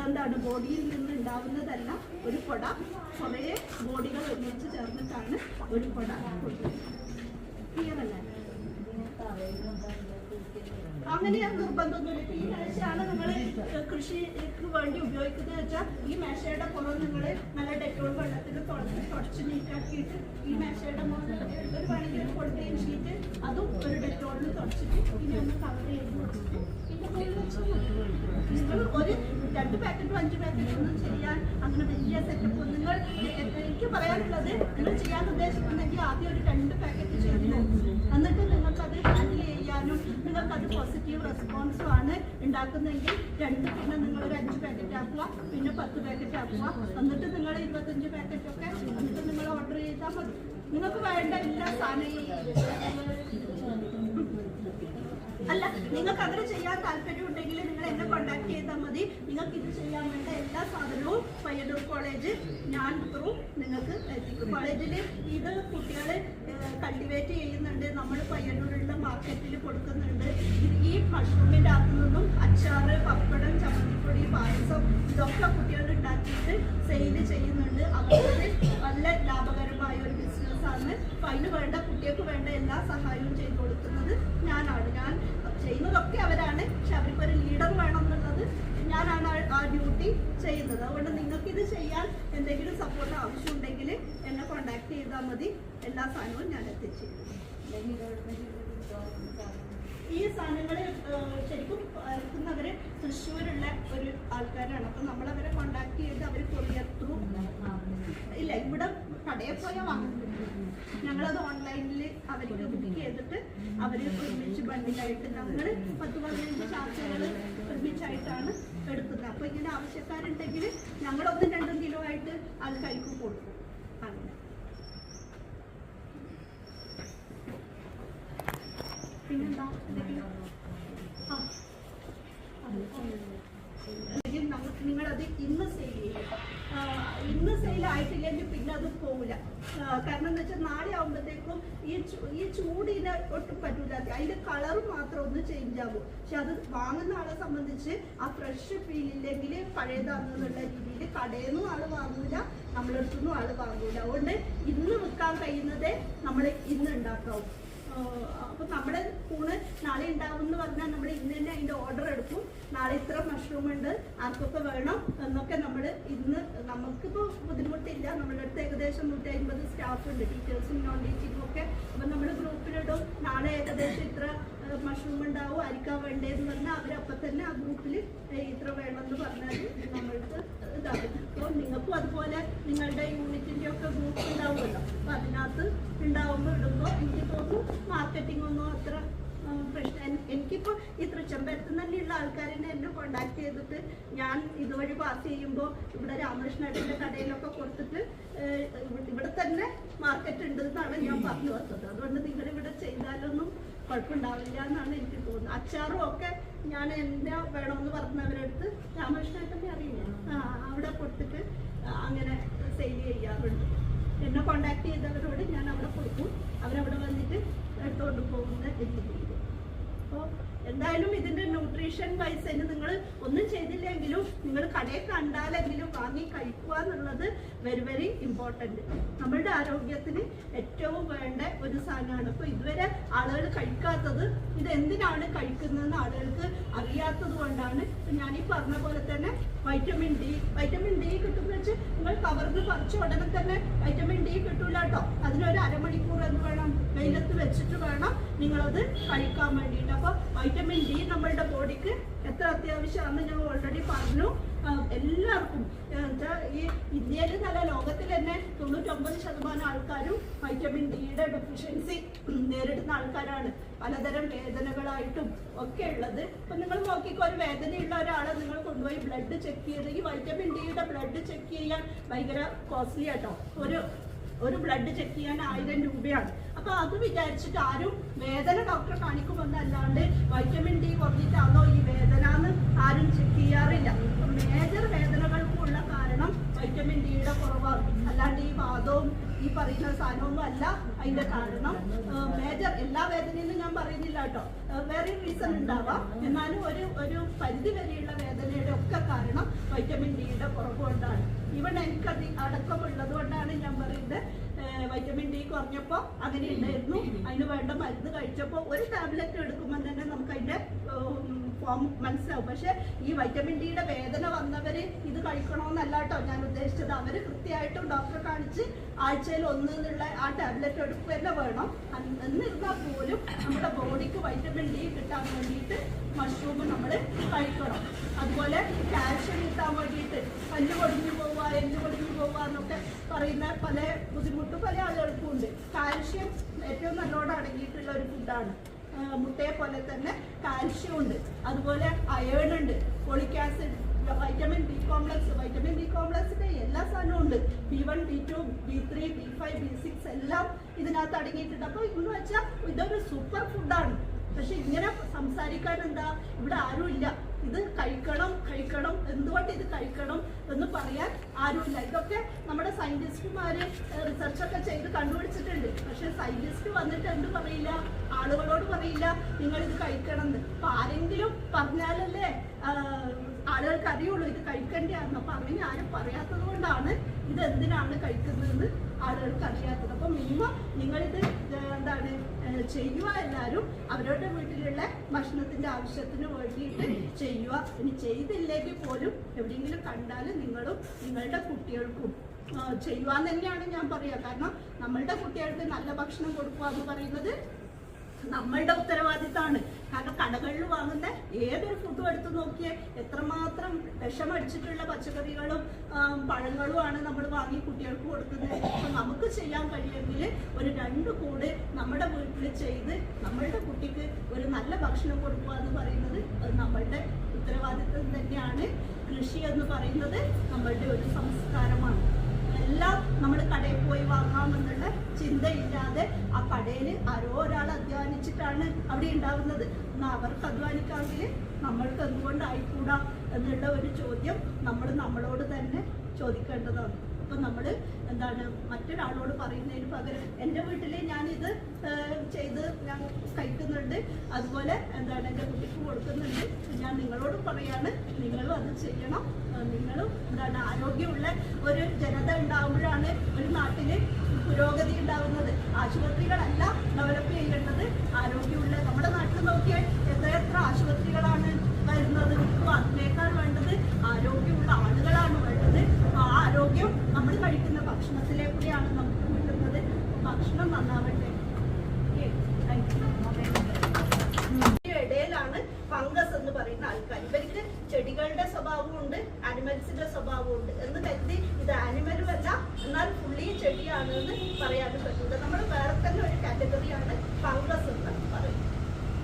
എന്താണ് ബോഡിയിൽ നിന്ന് ഉണ്ടാവുന്നതല്ല ഒരു കൊട, കുറേ ബോഡികൾ ഒരുമിച്ച് ചേർന്നിട്ടാണ് ഒരു കൊട കൊണ്ടുവരുന്നത്. ക്ലിയർ അല്ലേ? അങ്ങനെ നിർബന്ധമൊന്നുമില്ല. ഈ മേശയാണ് നിങ്ങൾ കൃഷിക്ക് വേണ്ടി ഉപയോഗിക്കുന്നത് വെച്ചാൽ ഈ മേശയുടെ പുറം നിങ്ങൾ നല്ല ഡെറ്റോൾ വെള്ളത്തിൽ തുടച്ച് നീറ്റാക്കിയിട്ട് ഈ മേശയുടെ ഒരു വേണമെങ്കിൽ പൊളിറ്റൈൻ ഷീറ്റ് അതും ഒരു ഡെറ്റോളിൽ തുടച്ചിട്ട് ഇനി ഒന്ന് കവർ ചെയ്ത് വെച്ചിട്ട് നിങ്ങൾ ഒരു 2 പാക്കറ്റും 5 പാക്കറ്റും ഒന്നും ചെയ്യാൻ അങ്ങനെ വലിയ സെറ്റപ്പ് നിങ്ങൾ എനിക്ക് പറയാനുള്ളത്, നിങ്ങൾ ചെയ്യാൻ ഉദ്ദേശിക്കുന്നെങ്കിൽ ആദ്യം ഒരു 2 പാക്കറ്റ് ചെയ്ത് നോക്കും. എന്നിട്ട് നിങ്ങൾക്കത് ഹാൻഡിൽ ചെയ്യാനും നിങ്ങൾക്കത് പോസിറ്റീവ് റെസ്പോൺസും ആണ് ഉണ്ടാക്കുന്നതെങ്കിൽ പിന്നെ നിങ്ങളൊരു 5 പാക്കറ്റ് ആക്കുക, പിന്നെ 10 പാക്കറ്റ് ആക്കുക. എന്നിട്ട് നിങ്ങൾ 25 പാക്കറ്റൊക്കെ എന്നിട്ട് നിങ്ങൾ ഓർഡർ ചെയ്താൽ മതി. നിങ്ങൾക്ക് വേണ്ട എല്ലാ സാധനവും അല്ല, നിങ്ങൾക്ക് അങ്ങനെ ചെയ്യാൻ താല്പര്യം ഉണ്ടെങ്കിൽ നിങ്ങൾ എന്നെ കോണ്ടാക്ട് ചെയ്താൽ മതി. നിങ്ങൾക്ക് ഇത് ചെയ്യാൻ വേണ്ട എല്ലാ സാധനവും പയ്യന്നൂർ കോളേജ് ഞാൻ ത്രൂ നിങ്ങൾക്ക് എത്തിക്കും. കോളേജിൽ ഇത് കുട്ടികൾ കൾട്ടിവേറ്റ് ചെയ്യുന്നുണ്ട്, നമ്മൾ പയ്യന്നൂരുള്ള മാർക്കറ്റിൽ കൊടുക്കുന്നുണ്ട്. ഈ മഷ്റൂമിൻ്റെ അകത്തു നിന്നും അച്ചാറ്, പപ്പടം, ചമ്മന്തിപ്പൊടി, പായസം ഇതൊക്കെ കുട്ടികൾ ഉണ്ടാക്കിയിട്ട് സെയിൽ ചെയ്യുന്നുണ്ട്. അതുകൊണ്ട് നല്ല ലാഭകരമായ ഒരു ബിസിനസ്സാണ്. അപ്പം അതിന് വേണ്ട കുട്ടികൾക്ക് വേണ്ട എല്ലാ സഹായവും ചെയ്തു കൊടുക്കുന്നത് ഞാനാണ്. ഞാൻ ചെയ്യുന്നതൊക്കെ അവരാണ്, പക്ഷെ അവർക്കൊരു ലീഡർ വേണം എന്നുള്ളത് ഞാനാണ് ആ ഡ്യൂട്ടി ചെയ്യുന്നത്. അതുകൊണ്ട് നിങ്ങൾക്ക് ഇത് ചെയ്യാൻ എന്തെങ്കിലും സപ്പോർട്ട് ആവശ്യമുണ്ടെങ്കിൽ എന്നെ കോണ്ടാക്ട് ചെയ്താൽ മതി. എല്ലാ സാധനവും ഞാൻ എത്തിച്ചു. ഈ സാധനങ്ങൾ ശരിക്കും ഇറക്കുന്നവർ തൃശ്ശൂരുള്ള ഒരു ആൾക്കാരാണ്. അപ്പം നമ്മളവരെ കോണ്ടാക്ട് ചെയ്ത് അവർ കൊറിയർ ത്രൂ ഇല്ല, ഇവിടെ കടയിൽ പോയാൽ വാങ്ങുന്നുണ്ട്. ഞങ്ങളത് ഓൺലൈനിൽ അവർക്ക് ബുക്ക് ചെയ്തിട്ട് അവർ ഒരുമിച്ച് ബണ്ടിലായിട്ട് ഞങ്ങൾ 10-15 ചാർജുകൾ ഒരുമിച്ചായിട്ടാണ് എടുക്കുന്നത്. അപ്പോൾ ഇങ്ങനെ ആവശ്യക്കാരുണ്ടെങ്കിൽ ഞങ്ങൾ 1-2 കിലോ ആയിട്ട് ആൾക്കാർക്ക് കൊടുക്കും. അങ്ങനെ പിന്നെന്താ നിങ്ങളത് ഇന്ന് സെയിൽ ചെയ്യും. ഇന്ന് സെയിലായിട്ടില്ലെങ്കിൽ പിന്നെ അത് പോകില്ല. കാരണം എന്താ വെച്ചാൽ നാളെ ആകുമ്പോഴത്തേക്കും ഈ ചൂടിനെ ഒട്ടും പറ്റൂല. അതിൻ്റെ കളർ മാത്രം ഒന്ന് ചേഞ്ച് ആകും. പക്ഷെ അത് വാങ്ങുന്ന ആളെ സംബന്ധിച്ച് ആ ഫ്രഷ് ഫീൽ ഇല്ലെങ്കിൽ പഴയതാണെന്നുള്ള രീതിയിൽ കടയിൽ നിന്നും ആൾ വാങ്ങൂല, നമ്മളെടുത്തൊന്നും ആൾ വാങ്ങൂല. അതുകൊണ്ട് ഇന്ന് വിൽക്കാൻ കഴിയുന്നതേ നമ്മൾ ഇന്ന് ഉണ്ടാക്കാവും. അപ്പോൾ നമ്മളെ കൂണ് നാളെ ഉണ്ടാവും എന്ന് പറഞ്ഞാൽ നമ്മൾ ഇന്ന് തന്നെ അതിന്റെ ഓർഡർ എടുക്കും. നാളെ ഇത്ര മഷ്റൂം ഉണ്ട്, ആർക്കൊക്കെ വേണം എന്നൊക്കെ നമ്മൾ ഇന്ന്, നമുക്കിപ്പോൾ ബുദ്ധിമുട്ടില്ല, നമ്മളുടെ അടുത്ത് ഏകദേശം 150 സ്റ്റാഫ് ഉണ്ട്, ടീച്ചേഴ്സും നോൺ ടീച്ചിങ്ങും ഒക്കെ. അപ്പം നമ്മൾ ഗ്രൂപ്പിലിടും നാളെ ഏകദേശം ഇത്ര മഷ്റൂം ഉണ്ടാവും, ആയിരിക്കാൻ വേണ്ടതെന്ന് പറഞ്ഞാൽ അവരപ്പം തന്നെ ആ ഗ്രൂപ്പിൽ ഇത്ര വേണമെന്ന് പറഞ്ഞാൽ നമ്മൾക്ക് ഇതാകും. അപ്പോൾ നിങ്ങൾക്കും അതുപോലെ നിങ്ങളുടെ യൂണിറ്റിൻ്റെ ഒക്കെ ഗ്രൂപ്പ് ഉണ്ടാവുമല്ലോ, അപ്പോൾ അതിനകത്ത് ഉണ്ടാവുമ്പോൾ ഇടുമ്പോൾ എനിക്ക് തോന്നുന്നു മാർക്കറ്റിംഗ് ഒന്നും അത്ര പ്രശ്നം. എനിക്കിപ്പോൾ ഈ തൃച്ചംബരത്ത് തന്നെയുള്ള ആൾക്കാരെന്നെ എന്നെ കോണ്ടാക്ട് ചെയ്തിട്ട് ഞാൻ ഇതുവഴി പാസ് ചെയ്യുമ്പോൾ ഇവിടെ രാമകൃഷ്ണേട്ടൻ്റെ കടയിലൊക്കെ കൊടുത്തിട്ട് ഇവിടെ തന്നെ മാർക്കറ്റ് ഉണ്ട് എന്നാണ് ഞാൻ പറഞ്ഞു വന്നത്. അതുകൊണ്ട് നിങ്ങളിവിടെ ചെയ്താലൊന്നും കുഴപ്പമുണ്ടാവില്ല എന്നാണ് എനിക്ക് തോന്നുന്നത്. അച്ചാറും ഒക്കെ ഞാൻ എന്നെ വേണമെന്ന് പറഞ്ഞവരടുത്ത് രാമകൃഷ്ണേട്ടനെ അറിയില്ല, അവിടെ കൊടുത്തിട്ട് അങ്ങനെ സെയിൽ ചെയ്യാറുണ്ട്. എന്നെ കോണ്ടാക്ട് ചെയ്തവരോട് ഞാൻ അവിടെ കൊടുക്കും, അവരവിടെ വന്നിട്ട് എടുത്തുകൊണ്ട് പോകുന്ന രീതിയിൽ. അപ്പോൾ എന്തായാലും ഇതിൻ്റെ ന്യൂട്രീഷൻ വൈസ് നിങ്ങൾ ഒന്നും ചെയ്തില്ലെങ്കിലും നിങ്ങൾ കടയിൽ കണ്ടാലെങ്കിലും വാങ്ങി കഴിക്കുക എന്നുള്ളത് വെരി വെരി ഇമ്പോർട്ടൻറ്റ്. നമ്മളുടെ ആരോഗ്യത്തിന് ഏറ്റവും വേണ്ട ഒരു സാധനമാണ്. അപ്പോൾ ഇതുവരെ ആളുകൾ കഴിക്കാത്തത്, ഇത് എന്തിനാണ് കഴിക്കുന്നതെന്ന് ആളുകൾക്ക് അറിയാത്തത് കൊണ്ടാണ്. ഞാൻ ഈ പറഞ്ഞ പോലെ തന്നെ വൈറ്റമിൻ ഡി കിട്ടുന്ന വെച്ച് നിങ്ങൾ കവർന്ന് പറിച്ച ഉടനെ തന്നെ വൈറ്റമിൻ ഡി കിട്ടൂല കേട്ടോ. അതിനൊരു അരമണിക്കൂർ എന്ന് വേണം വെയിലത്ത് വെച്ചിട്ട് വേണം നിങ്ങളത് കഴിക്കാൻ വേണ്ടിയിട്ട്. അപ്പോൾ വൈറ്റമിൻ ഡി നമ്മളുടെ ബോഡിക്ക് എത്ര അത്യാവശ്യമാണെന്ന് ഞാൻ ഓൾറെഡി പറഞ്ഞു. എല്ലാവർക്കും ഈ ഇന്ത്യയിൽ നല്ല ലോകത്തിൽ തന്നെ 99% ആൾക്കാരും വൈറ്റമിൻ ഡിയുടെ ഡെഫിഷ്യൻസി നേരിടുന്ന ആൾക്കാരാണ്. പലതരം വേദനകളായിട്ടും ഒക്കെ ഉള്ളത്. അപ്പം നിങ്ങൾ നോക്കിക്കോ, ഒരു വേദനയുള്ള ഒരാളെ നിങ്ങൾ കൊണ്ടുപോയി ബ്ലഡ് ചെക്ക് ചെയ്ത്, ഈ വൈറ്റമിൻ ഡിയുടെ ബ്ലഡ് ചെക്ക് ചെയ്യാൻ ഭയങ്കര കോസ്റ്റ്ലി ആട്ടോ. ഒരു ബ്ലഡ് ചെക്ക് ചെയ്യാൻ 1000 രൂപയാണ്. അപ്പൊ അത് വിചാരിച്ചിട്ട് ആരും വേദന ഡോക്ടറെ കാണിക്കുമെന്നല്ലാണ്ട് വൈറ്റമിൻ ഡി കുറഞ്ഞിട്ടാണോ ഈ വേദന എന്ന് ആരും ചെക്ക് ചെയ്യാറില്ല. മേജർ വേദനകൾക്കുള്ള കാരണം വൈറ്റമിൻ ഡിയുടെ കുറവാണ്, അല്ലാണ്ട് ഈ വാദവും ഈ പറയുന്ന സാധനമൊന്നും അല്ല അതിന്റെ കാരണം. മേജർ എല്ലാ വേദനയെന്നും ഞാൻ പറയുന്നില്ല കേട്ടോ, വേറെ റീസൺ ഉണ്ടാവാം. എന്നാലും ഒരു പരിധി വരെയുള്ള വേദനയുടെ ഒക്കെ കാരണം വൈറ്റമിൻ ഡിയുടെ കുറവ് കൊണ്ടാണ്. ഈവൻ എനിക്കത് അടക്കമുള്ളത് കൊണ്ടാണ് ഞാൻ പറയുന്നത്. വൈറ്റമിൻ ഡി കുറഞ്ഞപ്പോൾ അങ്ങനെ ഉണ്ടായിരുന്നു. അതിന് വേണ്ട മരുന്ന് കഴിച്ചപ്പോൾ ഒരു ടാബ്ലറ്റ് എടുക്കുമ്പോൾ തന്നെ നമുക്ക് അതിന്റെ ഫോം മനസ്സിലാവും. പക്ഷെ ഈ വൈറ്റമിൻ ഡിയുടെ വേദന വന്നവര് ഇത് കഴിക്കണമെന്നല്ല കേട്ടോ ഞാൻ ഉദ്ദേശിച്ചത്. അവര് കൃത്യമായിട്ടും ഡോക്ടറെ കാണിച്ച് ആഴ്ചയിൽ 1 എന്നുള്ള ആ ടാബ്ലറ്റ് എടുക്കുക തന്നെ വേണം. എന്നിരുന്നാൽ പോലും നമ്മുടെ ബോഡിക്ക് വൈറ്റമിൻ ഡി കിട്ടാൻ വേണ്ടിയിട്ട് മഷ്റൂം നമ്മൾ കഴിക്കണം. അതുപോലെ കാൽഷ്യം കിട്ടാൻ വേണ്ടിയിട്ട് പല്ല് പൊടിഞ്ഞു പോവുക, എല്ല് പൊടിഞ്ഞു പോവുക എന്നൊക്കെ പറയുന്ന പല ബുദ്ധിമുട്ടും പല ആളുകൾക്കും ഉണ്ട്. കാൽഷ്യം ഏറ്റവും നല്ലോണം അടങ്ങിയിട്ടുള്ള ഒരു ഫുഡാണ്. മുട്ടയെ പോലെ തന്നെ കാൽഷ്യം ഉണ്ട്, അതുപോലെ അയേൺ ഉണ്ട്, ഫോളിക് ആസിഡ്, വൈറ്റമിൻ ബി കോംപ്ലക്സിന്റെ എല്ലാ സാധനവും ഉണ്ട്. B1, B2, B3, B5, B6 എല്ലാം ഇതിനകത്ത് അടങ്ങിയിട്ടുണ്ട്. അപ്പോൾ ഇന്ന് വെച്ചാൽ ഇതൊരു സൂപ്പർ ഫുഡാണ്. പക്ഷെ ഇങ്ങനെ സംസാരിക്കാൻ എന്താ ഇവിടെ ആരുമില്ല. ഇത് കഴിക്കണം എന്തുകൊണ്ട് ഇത് കഴിക്കണം എന്ന് പറയാൻ ആരുമില്ല. ഇതൊക്കെ നമ്മുടെ സയന്റിസ്റ്റുമാര് റിസർച്ചൊക്കെ ചെയ്ത് കണ്ടുപിടിച്ചിട്ടുണ്ട്. പക്ഷെ സയന്റിസ്റ്റ് വന്നിട്ട് എന്ത് പറയില്ല, ആളുകളോട് പറയില്ല നിങ്ങൾ ഇത് കഴിക്കണം എന്ന്. അപ്പൊ ആരെങ്കിലും പറഞ്ഞാലല്ലേ ആളുകൾക്ക് അറിയുള്ളൂ ഇത് കഴിക്കേണ്ടതാണെന്ന്. അപ്പൊ അങ്ങനെ ആരും പറയാത്തത് കൊണ്ടാണ് ഇത് എന്തിനാണ് കഴിക്കുന്നതെന്ന് ആളുകൾക്ക് അറിയാത്തത്. അപ്പൊ മിനിമം നിങ്ങളിത് എന്താണ് ചെയ്യുക, എല്ലാവരും അവരവരുടെ വീട്ടിലുള്ള ഭക്ഷണത്തിന്റെ ആവശ്യത്തിന് വേണ്ടിയിട്ട് ചെയ്യുക. ഇനി ചെയ്തില്ലെങ്കിൽ പോലും എവിടെയെങ്കിലും കണ്ടാൽ നിങ്ങളും നിങ്ങളുടെ കുട്ടികൾക്കും ചെയ്യുവാന്ന് തന്നെയാണ് ഞാൻ പറയുക. കാരണം നമ്മളുടെ കുട്ടികൾക്ക് നല്ല ഭക്ഷണം കൊടുക്കുക എന്ന് പറയുന്നത് നമ്മളുടെ ഉത്തരവാദിത്തമാണ്. കാരണം കടകളിൽ വാങ്ങുന്ന ഏതൊരു ഫുഡും എടുത്ത് നോക്കിയേ എത്രമാത്രം വിഷമടിച്ചിട്ടുള്ള പച്ചക്കറികളും പഴങ്ങളുമാണ് നമ്മൾ വാങ്ങി കുട്ടികൾക്ക് കൊടുക്കുന്നത്. അപ്പം നമുക്ക് ചെയ്യാൻ കഴിയുമെങ്കിൽ ഒരു 2 കൂട് നമ്മുടെ വീട്ടിൽ ചെയ്ത് നമ്മളുടെ കുട്ടിക്ക് ഒരു നല്ല ഭക്ഷണം കൊടുക്കുക എന്ന് പറയുന്നത് അത് നമ്മളുടെ ഉത്തരവാദിത്വം തന്നെയാണ്. കൃഷി എന്ന് പറയുന്നത് നമ്മളുടെ ഒരു സംസ്കാരമാണ്. എല്ലാം നമ്മൾ കടയിൽ പോയി വാങ്ങാമെന്നുള്ള ചിന്തയില്ലാതെ ആ കടയിൽ ആരോ ഒരാൾ അധ്വാനിച്ചിട്ടാണ് അവിടെ ഉണ്ടാവുന്നത്. എന്നാൽ അവർക്ക് അധ്വാനിക്കാമെങ്കിൽ നമ്മൾക്ക് എന്തുകൊണ്ടായിക്കൂടാ എന്നുള്ള ഒരു ചോദ്യം നമ്മൾ നമ്മളോട് തന്നെ ചോദിക്കേണ്ടതാണ്. അപ്പം നമ്മൾ എന്താണ് മറ്റൊരാളോട് പറയുന്നതിന് പകരം എൻ്റെ വീട്ടിൽ ഞാനിത് ചെയ്ത് ഞാൻ കഴിക്കുന്നുണ്ട്, അതുപോലെ എന്താണ് എൻ്റെ കുട്ടിക്ക് കൊടുക്കുന്നുണ്ട്, ഞാൻ നിങ്ങളോട് പറയാണ് നിങ്ങളും അത് ചെയ്യണം. നിങ്ങളും എന്താണ് ആരോഗ്യമുള്ള ഒരു ജനത ഉണ്ടാകുമ്പോഴാണ് ഒരു നാട്ടിൽ പുരോഗതി ഉണ്ടാകുന്നത്. ആശുപത്രികളല്ല ഡെവലപ്പ് ചെയ്യേണ്ടത്, ആരോഗ്യമുള്ള ആരോഗ്യമുള്ള ആളുകളാണ് വേണ്ടത്. ആ ആരോഗ്യം നമ്മൾ കഴിക്കുന്ന ഭക്ഷണത്തിലെ കൂടിയാണ് നമുക്ക് കിട്ടുന്നത്. ഭക്ഷണം നന്നാവട്ടെ. ഇടയിലാണ് ഫംഗസ് എന്ന് പറയുന്ന ആൾക്കാർ. ഇവർക്ക് ചെടികളുടെ സ്വഭാവമുണ്ട്, ആനിമൽസിന്റെ സ്വഭാവമുണ്ട് എന്ന് കരുതി ഇത് ആനിമലും അല്ല എന്നാൽ ഫുള്ളി ചെടിയാണ് എന്ന് പറയാനും പറ്റില്ല. നമ്മൾ വേറെ തന്നെ ഒരു കാറ്റഗറിയാണ് ഫംഗസ് എന്ന് പറയുന്നത്.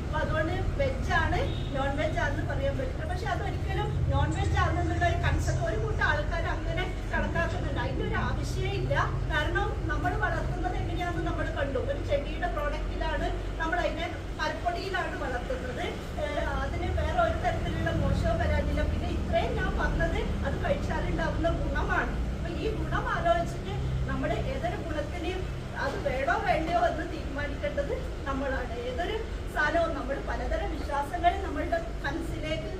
അപ്പൊ അതുകൊണ്ട് വെജാണ് നോൺ വെജ് ആണെന്ന് പറയാൻ പറ്റില്ല. പക്ഷെ അതൊരിക്കലും നോൺ വെജ് ആണെന്നുള്ള ഒരു കൺസെപ്റ്റ് ഒരു കൂട്ടം ആൾക്കാർ അങ്ങനെ കണക്കാക്കുന്നുണ്ട്. അതിന്റെ ഒരു ആവശ്യമേ ഇല്ല. കാരണം നമ്മൾ വളർത്തുന്നത് എങ്ങനെയാണെന്ന് നമ്മൾ കണ്ടു. ഒരു ചെടിയുടെ പ്രോഡക്റ്റിലാണ് നമ്മൾ അതിനെ മരപ്പൊടിയിലാണ് വളർത്തുന്നത്. അതിന് വേറെ ഒരു തരത്തിലുള്ള മോശവും വരാനില്ല. പിന്നെ ഇത്രയും ഞാൻ പറഞ്ഞത് അത് കഴിച്ചാലുണ്ടാവുന്ന ഗുണമാണ്. അപ്പൊ ഈ ഗുണം ആലോചിച്ചിട്ട് നമ്മൾ ഏതൊരു ഗുണത്തിനെയും അത് വേണോ വേണ്ടയോ എന്ന് തീരുമാനിക്കേണ്ടത് നമ്മളാണ്. ഏതൊരു സാധനവും നമ്മൾ പലതരം വിശ്വാസങ്ങൾ നമ്മളുടെ മനസ്സിലേക്ക്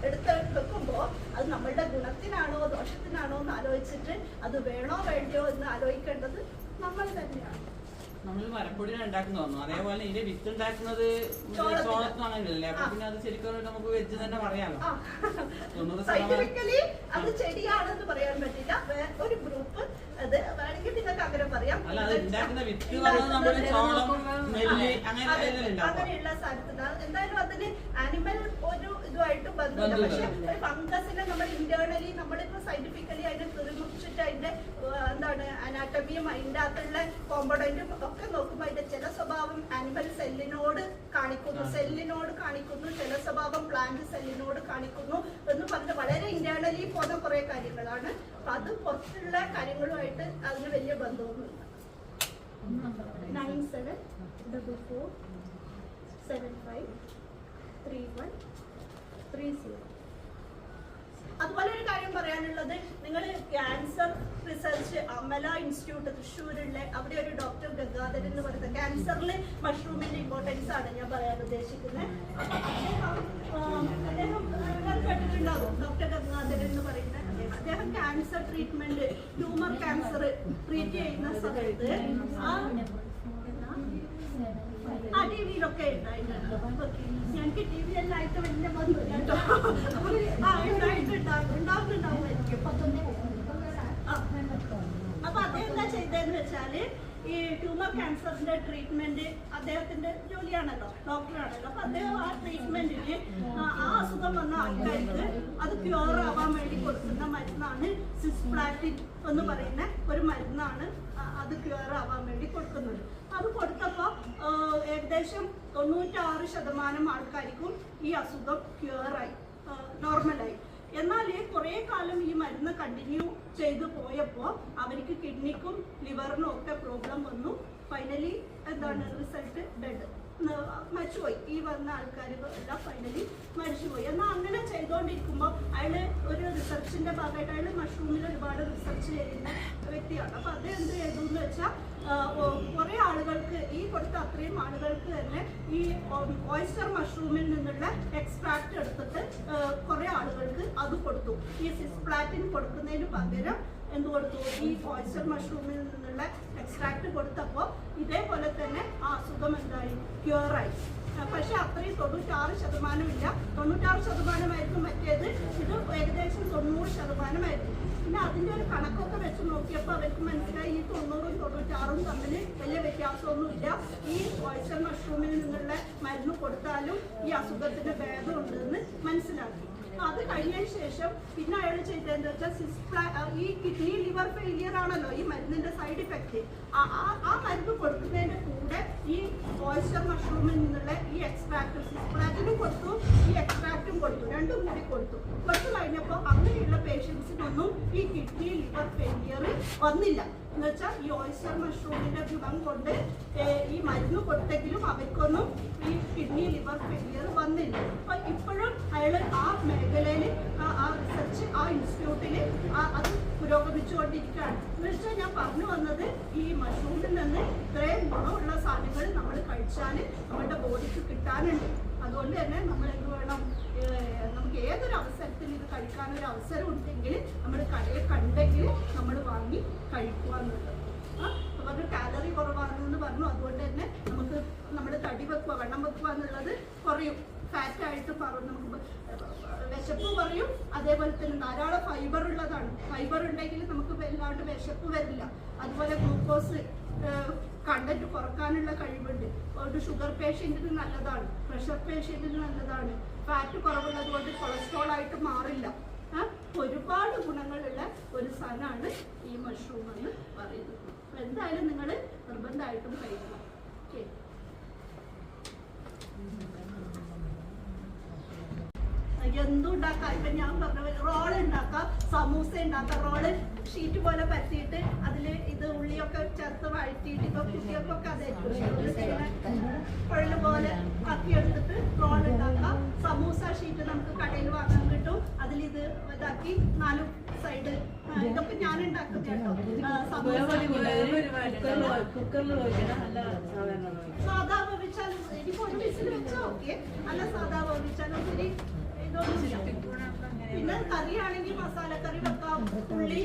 എടുത്ത് വെക്കുമ്പോൾ അത് നമ്മളുടെ ഗുണത്തിനാണോ ദോഷത്തിനാണോ എന്ന് ആലോചിച്ചിട്ട് അത് വേണോ വേണ്ടയോ എന്ന് ആലോചിക്കേണ്ടത് നമ്മൾ തന്നെയാണ്. നമ്മൾ മരപ്പൊടി ഉണ്ടാക്കുന്ന തോന്നുന്നു. അതേപോലെ ഇതിന്റെ വിത്ത് ഉണ്ടാക്കുന്നത് ചോളത്തും അങ്ങനെയല്ലേ? അപ്പൊ പിന്നെ അത് ശരിക്കും നമുക്ക് വെജ് തന്നെ പറയാമോ? സയന്റിഫിക്കലി അത് ചെടിയാണെന്ന് പറയാൻ പറ്റില്ല. ഒരു ഗ്രൂപ്പ് അത് വേണമെങ്കിൽ നിങ്ങൾക്ക് അങ്ങനെ പറയാം. അങ്ങനെയുള്ള സാധനത്തിന് എന്തായാലും അതിന് ആനിമൽ ഒരു ഇതുമായിട്ട് ബന്ധമില്ല. പക്ഷെ ഒരു ഫംഗസിനെ നമ്മൾ ഇന്റേണലി നമ്മളിപ്പോ സയന്റിഫിക്കലി അതിനെ കുറിച്ചിട്ട് അതിന്റെ എന്താണ് അനാട്ടമിയും അതിൻ്റെ അകത്തുള്ള കോമ്പണന്റും ഒക്കെ നോക്കുമ്പോൾ അതിന്റെ ചില സ്വഭാവം ആനിമൽ സെല്ലിനോട് കാണിക്കുന്നു, ചില സ്വഭാവം പ്ലാന്റ് സെല്ലിനോട് കാണിക്കുന്നു എന്ന് പറഞ്ഞ് വളരെ ഇന്റേണലി പോകുന്ന കുറെ കാര്യങ്ങളാണ്. അപ്പൊ അത് പുറത്തുള്ള കാര്യങ്ങളുമായിട്ട് അതിന് വലിയ ബന്ധമൊന്നുമില്ല. 9744753130. അതുപോലെ ഒരു കാര്യം പറയാനുള്ളത്, നിങ്ങൾ ക്യാൻസർ റിസർച്ച് അമല ഇൻസ്റ്റിറ്റ്യൂട്ട് തൃശ്ശൂരുള്ള അവിടെ ഒരു ഡോക്ടർ ഗംഗാധരൻ എന്ന് പറയുന്നത് ക്യാൻസറിൽ മഷ്റൂമിന്റെ ഇമ്പോർട്ടൻസ് ആണ് ഞാൻ പറയാൻ ഉദ്ദേശിക്കുന്നത്. അദ്ദേഹം കേട്ടിട്ടുണ്ടാവും ഡോക്ടർ ഗംഗാധരൻ എന്ന് പറയുന്നത്. അദ്ദേഹം cancer treatment tumour cancer treat ചെയ്യുന്ന സമയത്ത് ആ ടി വിയിലൊക്കെ ഉണ്ടായിട്ടുണ്ട്. ഞങ്ങൾക്ക് ടി വി എല്ലാം ആയിട്ട് വലിയ ബന്ധമില്ല കേട്ടോ. ഉണ്ടാവുന്നുണ്ടാവുമായിരിക്കും. അപ്പൊ അദ്ദേഹം എന്താ ചെയ്തതെന്ന് വെച്ചാല് ഈ ട്യൂമർ ക്യാൻസറിന്റെ ട്രീറ്റ്മെന്റ് അദ്ദേഹത്തിന്റെ ജോലിയാണല്ലോ, ഡോക്ടറാണല്ലോ. അപ്പൊ അദ്ദേഹം ആ ട്രീറ്റ്മെന്റിന് ആ അസുഖം വന്ന ആൾക്കാർക്ക് അത് ക്യൂർ ആവാൻ വേണ്ടി കൊടുക്കുന്ന മരുന്നാണ് സിസ്പ്ലാറ്റിൻ എന്ന് പറയുന്ന ഒരു മരുന്നാണ്. അത് ക്യൂർ ആവാൻ വേണ്ടി കൊടുക്കുന്നത്. അത് കൊടുത്തപ്പോൾ ഏകദേശം 96% ആൾക്കാർക്കും ഈ അസുഖം ക്യൂറായി, നോർമലായി. എന്നാൽ കുറേ കാലം ഈ മരുന്ന് കണ്ടിന്യൂ ചെയ്തു പോയപ്പോൾ അവർക്ക് കിഡ്നിക്കും ലിവറിനും ഒക്കെ പ്രോബ്ലം വന്നു. ഫൈനലി എന്താണ് റിസൾട്ട് ഡെഡ്, മരിച്ചുപോയി. ഈ വന്ന ആൾക്കാർ എല്ലാം ഫൈനലി മരിച്ചുപോയി. എന്നാൽ അങ്ങനെ ചെയ്തുകൊണ്ടിരിക്കുമ്പോൾ അയാൾ ഒരു റിസർച്ചിന്റെ ഭാഗമായിട്ട് അയാൾ മഷ്റൂമിൽ ഒരുപാട് റിസർച്ച് ചെയ്യുന്ന വ്യക്തിയാണ്. അപ്പൊ അത് എന്ത് ചെയ്തു എന്ന് വെച്ചാൽ കുറെ ആളുകൾക്ക് ഈ കൊടുത്ത അത്രയും ആളുകൾക്ക് തന്നെ ഈ ഓയിസ്റ്റർ മഷ്റൂമിൽ നിന്നുള്ള എക്സ്ട്രാക്ട് എടുത്തിട്ട് കുറെ ആളുകൾക്ക് അത് കൊടുത്തു. ഈ സിസ്പ്ലാറ്റിൻ കൊടുക്കുന്നതിന് പകരം എന്ത് കൊടുത്തു, ഈ ഓയിസ്റ്റർ മഷ്റൂമിൽ നിന്നുള്ള എക്സ്ട്രാക്ട് കൊടുത്തപ്പോൾ ഇതേപോലെ തന്നെ ആ അസുഖം എന്തായി, ക്യൂറായി. പക്ഷെ അത്രയും 96% ഇല്ല. 96% മറ്റേത്, ഇത് ഏകദേശം 90% പിന്നെ അതിന്റെ ഒരു കണക്കൊക്കെ വെച്ച് നോക്കിയപ്പോൾ അവർക്ക് മനസ്സിലായി ഈ 90ഉം 96ഉം തമ്മിൽ വലിയ വ്യത്യാസമൊന്നുമില്ല. ഈ ഓയിസ്റ്റർ മഷ്റൂമിൽ നിന്നുള്ള മരുന്ന് കൊടുത്താലും ഈ അസുഖത്തിന്റെ ഭേദമുണ്ടെന്ന് മനസ്സിലാക്കി. അത് കഴിഞ്ഞതിന് ശേഷം പിന്നെ അയാൾ ചെയ്തതെന്ന് വെച്ചാൽ ഈ കിഡ്നി ലിവർ ഫെയിലിയർ ആണല്ലോ ഈ മരുന്നിന്റെ സൈഡ് ഇഫക്റ്റ്. ആ മരുന്ന് കൊടുക്കുന്നതിന്റെ കൂടെ ഈ ഓയിസ്റ്റർ മഷ്റൂമിൽ നിന്നുള്ള ഈ എക്സ്ട്രാക്ട് സിസ്പ്ലാറ്റിനും കൊടുത്തു, ഈ എക്സ്ട്രാക്റ്റും കൊടുത്തു, രണ്ടും കൂടി കൊടുത്തു കഴിഞ്ഞപ്പോൾ അങ്ങനെയുള്ള പേഷ്യൻസിനൊന്നും ഈ കിഡ്നി ലിവർ ഫെയിലിയർ വന്നില്ല. എന്ന് വെച്ചാൽ ഈ ഓയിസ്റ്റർ മഷ്റൂമിന്റെ ഗുണം കൊണ്ട് ഈ മരുന്ന് കൊടുത്തെങ്കിലും അവർക്കൊന്നും ഈ കിഡ്നി ലിവർ ഫെയിലിയർ വന്നില്ല. അപ്പൊ ഇപ്പോഴും അയാൾ ആ മേഖലയിൽ ആ റിസർച്ച് ആ ഇൻസ്റ്റിറ്റ്യൂട്ടിൽ അത് പുരോഗമിച്ചുകൊണ്ടിരിക്കുകയാണ്. എന്ന് വെച്ചാൽ ഞാൻ പറഞ്ഞു വന്നത് ഈ മഷ്റൂമിൽ നിന്ന് ഇത്രയും ഗുണമുള്ള സാധനങ്ങൾ നമ്മൾ കഴിച്ചാൽ നമ്മുടെ ബോഡിക്ക് കിട്ടാനുണ്ട്. അതുകൊണ്ട് തന്നെ നമ്മൾ എന്ത് വേണം, നമുക്ക് ഏതൊരു അവസരത്തിൽ ഇത് കഴിക്കാനൊരു അവസരം ഉണ്ടെങ്കിൽ നമ്മൾ കടയിൽ കണ്ടെങ്കിൽ നമ്മൾ വാങ്ങി കഴിക്കുക എന്നുള്ളത്. അപ്പോൾ കാലറി കുറവാണെന്ന് പറഞ്ഞു. അതുകൊണ്ട് തന്നെ നമുക്ക് നമ്മൾ തടി വെക്കുക വണ്ണം വെക്കുക എന്നുള്ളത് കുറയും. ഫാറ്റായിട്ട് നമുക്ക് വിശപ്പ് കുറയും. അതേപോലെ തന്നെ ധാരാളം ഫൈബർ ഉള്ളതാണ്. ഫൈബർ ഉണ്ടെങ്കിൽ നമുക്ക് വല്ലാണ്ട് വിശപ്പ് വരില്ല. അതുപോലെ ഗ്ലൂക്കോസ് കണ്ടന്റ് കുറക്കാനുള്ള കഴിവുണ്ട്. ഒരു ഷുഗർ പേഷ്യന്റിന് നല്ലതാണ്, പ്രഷർ പേഷ്യന്റിന് നല്ലതാണ്. ഫാറ്റ് കുറവുള്ളത് കൊണ്ട് കൊളസ്ട്രോൾ ആയിട്ട് മാറില്ല. ഒരുപാട് ഗുണങ്ങളുള്ള ഒരു സാധനമാണ് ഈ മഷ്റൂം എന്ന് പറയുന്നത്. അപ്പൊ എന്തായാലും നിങ്ങൾ നിർബന്ധമായിട്ടും കഴിക്കണം. ഓക്കെ, എന്തും ഉണ്ടാക്കാം. ഇപ്പൊ ഞാൻ പറഞ്ഞ റോള് ഉണ്ടാക്കാം, സമൂസ ഉണ്ടാക്കാം. റോള് ഷീറ്റ് പോലെ പരത്തിയിട്ട് അതില് ഇത് ഉള്ളിയൊക്കെ ചേർത്ത് വഴറ്റിയിട്ട് ഇപ്പൊ കുട്ടികൾക്കൊക്കെ അതായിരിക്കും കുഴല് പോലെ ആക്കിയെടുത്തിട്ട് റോൾ ഉണ്ടാക്കാം. സമൂസ ഷീറ്റ് നമുക്ക് കടയിൽ വാങ്ങാൻ കിട്ടും. അതിലിത് ഇതാക്കി 4 സൈഡ് ഇതൊക്കെ ഞാൻ ഉണ്ടാക്കും കേട്ടോ. സാധാ വേവിച്ചാൽ ഇനിയിപ്പോ ഒരു വിസിൽ വെച്ചാൽ ഓക്കെ. അല്ല സാധാ വേവിച്ചാൽ ഒത്തിരി പിന്നെ കറിയാണെങ്കിൽ മസാലക്കറി വെക്കാം. ഉള്ളി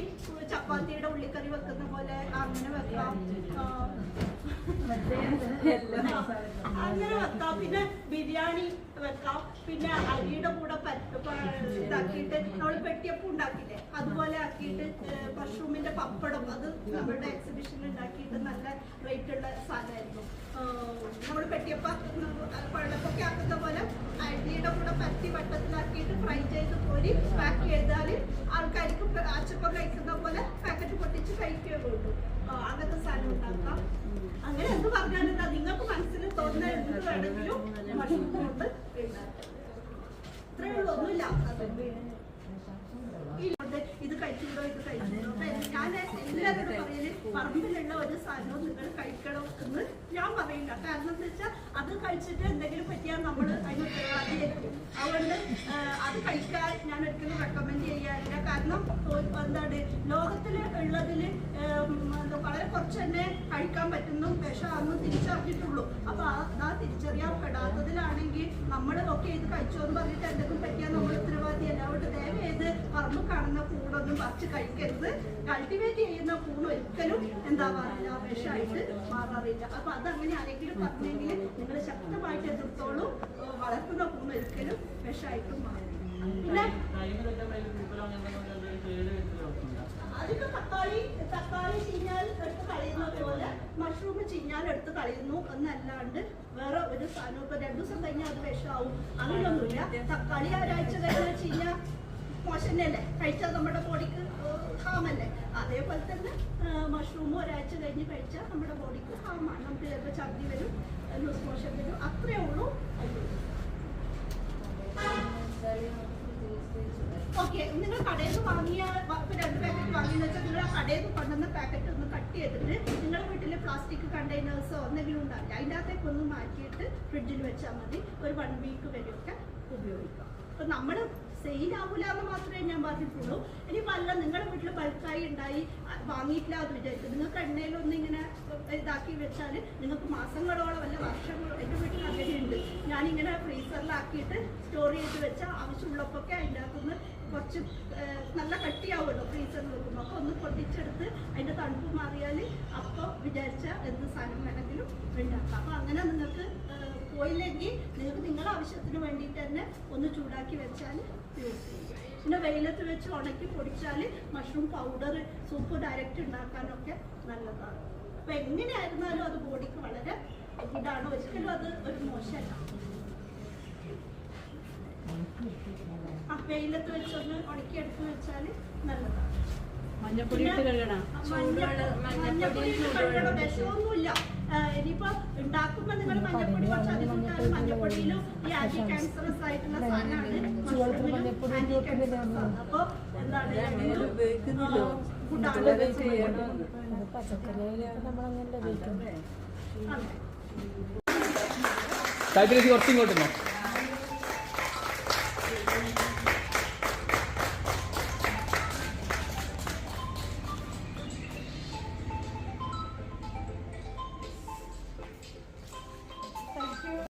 ചപ്പാത്തിയുടെ ഉള്ളിക്കറി വെക്കുന്ന പോലെ അങ്ങനെ വെക്കാം. അങ്ങനെ വെക്കാം. പിന്നെ ബിരിയാണി വെക്കാം. പിന്നെ അരിയുടെ കൂടെ ഇതാക്കിയിട്ട് നമ്മൾ പെട്ടിയപ്പം ഉണ്ടാക്കില്ലേ അതുപോലെ ആക്കിയിട്ട് മഷ്റൂമിന്റെ പപ്പടം അത് നമ്മുടെ എക്സിബിഷനിൽ ഉണ്ടാക്കിയിട്ട് നല്ല റേറ്റ് ഉള്ള സാധനമായിരുന്നു. നമ്മൾ പെട്ടിയപ്പം കുഴലപ്പൊക്കെ ആക്കുന്ന പോലെ അരിയുടെ കൂടെ പറ്റി വട്ടത്തിലാക്കിയിട്ട് ഫ്രൈ ചെയ്ത് കോരി പാക്ക് ചെയ്താൽ ആൾക്കാർക്ക് അച്ചപ്പം കഴിക്കുന്ന പോലെ പാക്കറ്റ് പൊട്ടിച്ച് കഴിക്കുകയേ ഉള്ളൂ. അങ്ങനത്തെ സാധനം ഉണ്ടാക്കാം. അങ്ങനെ എന്ത് പറഞ്ഞാലും എന്താ നിങ്ങൾക്ക് മനസ്സിൽ തോന്നുന്ന എന്ത് വേണമെങ്കിലും മഷ്റൂം കൊണ്ട് ഇത്രയേ ഉള്ളൂ, ഒന്നുമില്ല. ഇത് കഴിച്ചിട്ടുണ്ടോ ഇത് കഴിച്ചിട്ടുണ്ടോ? ഞാൻ എല്ലാവരോടും പറയല് പറമ്പിലുള്ള ഒരു സാധനവും നിങ്ങൾ കഴിക്കണം എന്ന് ഞാൻ പറയില്ല. കാരണം എന്താ വെച്ചാൽ അത് കഴിച്ചിട്ട് എന്തെങ്കിലും പറ്റിയാൽ നമ്മൾ അതിന് ഉത്തരവാദിയായിരിക്കും. അതുകൊണ്ട് അത് കഴിക്കാൻ ഞാൻ ഒരിക്കലും റെക്കമെൻഡ് ചെയ്യാറില്ല. കാരണം എന്താണ് ലോകത്തിൽ ഉള്ളതിൽ വളരെ കുറച്ച് തന്നെ കഴിക്കാൻ പറ്റുന്നു വിഷമാണെന്ന് തിരിച്ചറിഞ്ഞിട്ടുള്ളൂ. അപ്പൊ ആ തിരിച്ചറിയാൻ പെടാത്തതിലാണെങ്കിൽ നമ്മൾ ഒക്കെ ഇത് കഴിച്ചോ എന്ന് പറഞ്ഞിട്ട് എന്തെങ്കിലും പറ്റിയാൽ നമ്മൾ ഉത്തരവാദിയല്ല. അതുകൊണ്ട് ദയവ് ചെയ്ത് പറമ്പ് കാണുന്ന കൂടൊന്നും പറിച്ച് കഴിക്കരുത്. കൾട്ടിവേറ്റ് ചെയ്യുന്ന കൂട് ഒരിക്കലും എന്താ പറയുക വിഷമായിട്ട് മാറാറില്ല. അപ്പൊ അതങ്ങനെ ആരെങ്കിലും പറഞ്ഞെങ്കിൽ നിങ്ങൾ ശക്തമായിട്ട് എതിർത്തോളും. വളർത്തുന്ന കൂട് ഒരിക്കലും വിഷമായിട്ടും മാറില്ല. പിന്നെ അതിപ്പോ തക്കാളി ചീഞ്ഞാൽ എടുത്ത് കളയുന്നത് പോലെ മഷ്റൂം ചീഞ്ഞാൽ എടുത്ത് കളയുന്നു എന്നല്ലാണ്ട് വേറെ ഒരു സാധനം ഇപ്പൊ 2 ദിവസം കഴിഞ്ഞാൽ അത് വിഷമാവും അങ്ങനെയൊന്നുമില്ല. തക്കാളി ഒരാഴ്ച കഴിഞ്ഞാൽ ചീഞ്ഞാൽ മോശമല്ലേ, കഴിച്ചാൽ നമ്മുടെ ബോഡിക്ക് ഹാമല്ലേ. അതേപോലെ തന്നെ മഷ്റൂമും ഒരാഴ്ച കഴിഞ്ഞ് കഴിച്ചാൽ നമ്മുടെ ബോഡിക്ക് ഹാമാണ്. നമുക്ക് ചിലപ്പോൾ ഛർദി വരും, ലൂസ് മോഷൻ വരും, അത്രയേ ഉള്ളൂ. ഓക്കെ, നിങ്ങൾ കടയിൽ നിന്ന് വാങ്ങിയ 2 പാക്കറ്റ് വാങ്ങിയെന്ന് വെച്ചാൽ നിങ്ങൾ ആ കടയിൽ നിന്ന് കൊണ്ടുവന്ന പാക്കറ്റ് ഒന്ന് കട്ട് ചെയ്തിട്ട് നിങ്ങളുടെ വീട്ടിൽ പ്ലാസ്റ്റിക് കണ്ടെയ്നേഴ്സോ എന്തെങ്കിലും ഉണ്ടാവില്ല, അതിൻ്റെ അകത്തേക്ക് ഒന്ന് മാറ്റിയിട്ട് ഫ്രിഡ്ജിൽ വെച്ചാൽ മതി. ഒരു 1 വീക്ക് വരെയൊക്കെ ഉപയോഗിക്കാം. അപ്പൊ നമ്മൾ സെയിലാവൂല എന്ന് മാത്രമേ ഞാൻ പറഞ്ഞിട്ടുള്ളൂ. ഇനിയിപ്പോൾ അല്ല നിങ്ങളുടെ വീട്ടിൽ ബൾക്കായി ഉണ്ടായി വാങ്ങിയിട്ടില്ല എന്ന് വിചാരിക്കും, നിങ്ങൾക്ക് എണ്ണയിലൊന്നും ഇങ്ങനെ ഇതാക്കി വെച്ചാൽ നിങ്ങൾക്ക് മാസങ്ങളോളം അല്ല വർഷങ്ങളോ. എൻ്റെ വീട്ടിൽ അങ്ങനെയുണ്ട്. ഞാനിങ്ങനെ ഫ്രീസറിലാക്കിയിട്ട് സ്റ്റോർ ചെയ്ത് വെച്ചാൽ ആവശ്യമുള്ളപ്പോഴൊക്കെ അതിൻ്റെ അകത്തുനിന്ന് കുറച്ച് നല്ല കട്ടിയാവുമല്ലോ ഫ്രീസറിൽ വെക്കുമ്പോൾ. അപ്പോൾ ഒന്ന് പൊട്ടിച്ചെടുത്ത് അതിൻ്റെ തണുപ്പ് മാറിയാൽ അപ്പോൾ വിചാരിച്ച എന്ത് സാധനം വേണമെങ്കിലും ഉണ്ടാക്കാം. അപ്പോൾ അങ്ങനെ നിങ്ങൾക്ക് പോയില്ലെങ്കിൽ നിങ്ങൾക്ക് നിങ്ങളുടെ ആവശ്യത്തിന് വേണ്ടിയിട്ട് തന്നെ ഒന്ന് ചൂടാക്കി വെച്ചാൽ യൂസ് ചെയ്യും. പിന്നെ വെയിലത്ത് വെച്ച് ഉണക്കി പൊടിച്ചാൽ മഷ്റൂം പൗഡർ സൂപ്പ് ഡയറക്റ്റ് ഉണ്ടാക്കാനൊക്കെ നല്ലതാണ്. അപ്പം എങ്ങനെയായിരുന്നാലും അത് ബോഡിക്ക് വളരെ ഗുഡാണ്. ഒരിക്കലും അത് ഒരു മോശമല്ല. വെയിലത്ത് വെച്ചൊന്ന് ഉണക്കി എടുത്ത് വെച്ചാൽ നല്ലതാണ്. മഞ്ഞപ്പൊടി ഇട്ട് കഴുകണം. മഞ്ഞപ്പൊടി കഴുകണം, വിഷമൊന്നുമില്ല. ഇനിയിപ്പോ ഉണ്ടാക്കുമ്പോ നിങ്ങൾ മഞ്ഞപ്പൊടി കുറച്ച് അധികം ഇട്ടാലും മഞ്ഞപ്പൊടിയിലും ഈ ആന്റി ക്യാൻസറസ് ആയിട്ടുള്ള സാധനമാണ്. അപ്പൊ എന്താണ് കുറച്ചിങ്ങോട്ടുണ്ടോ?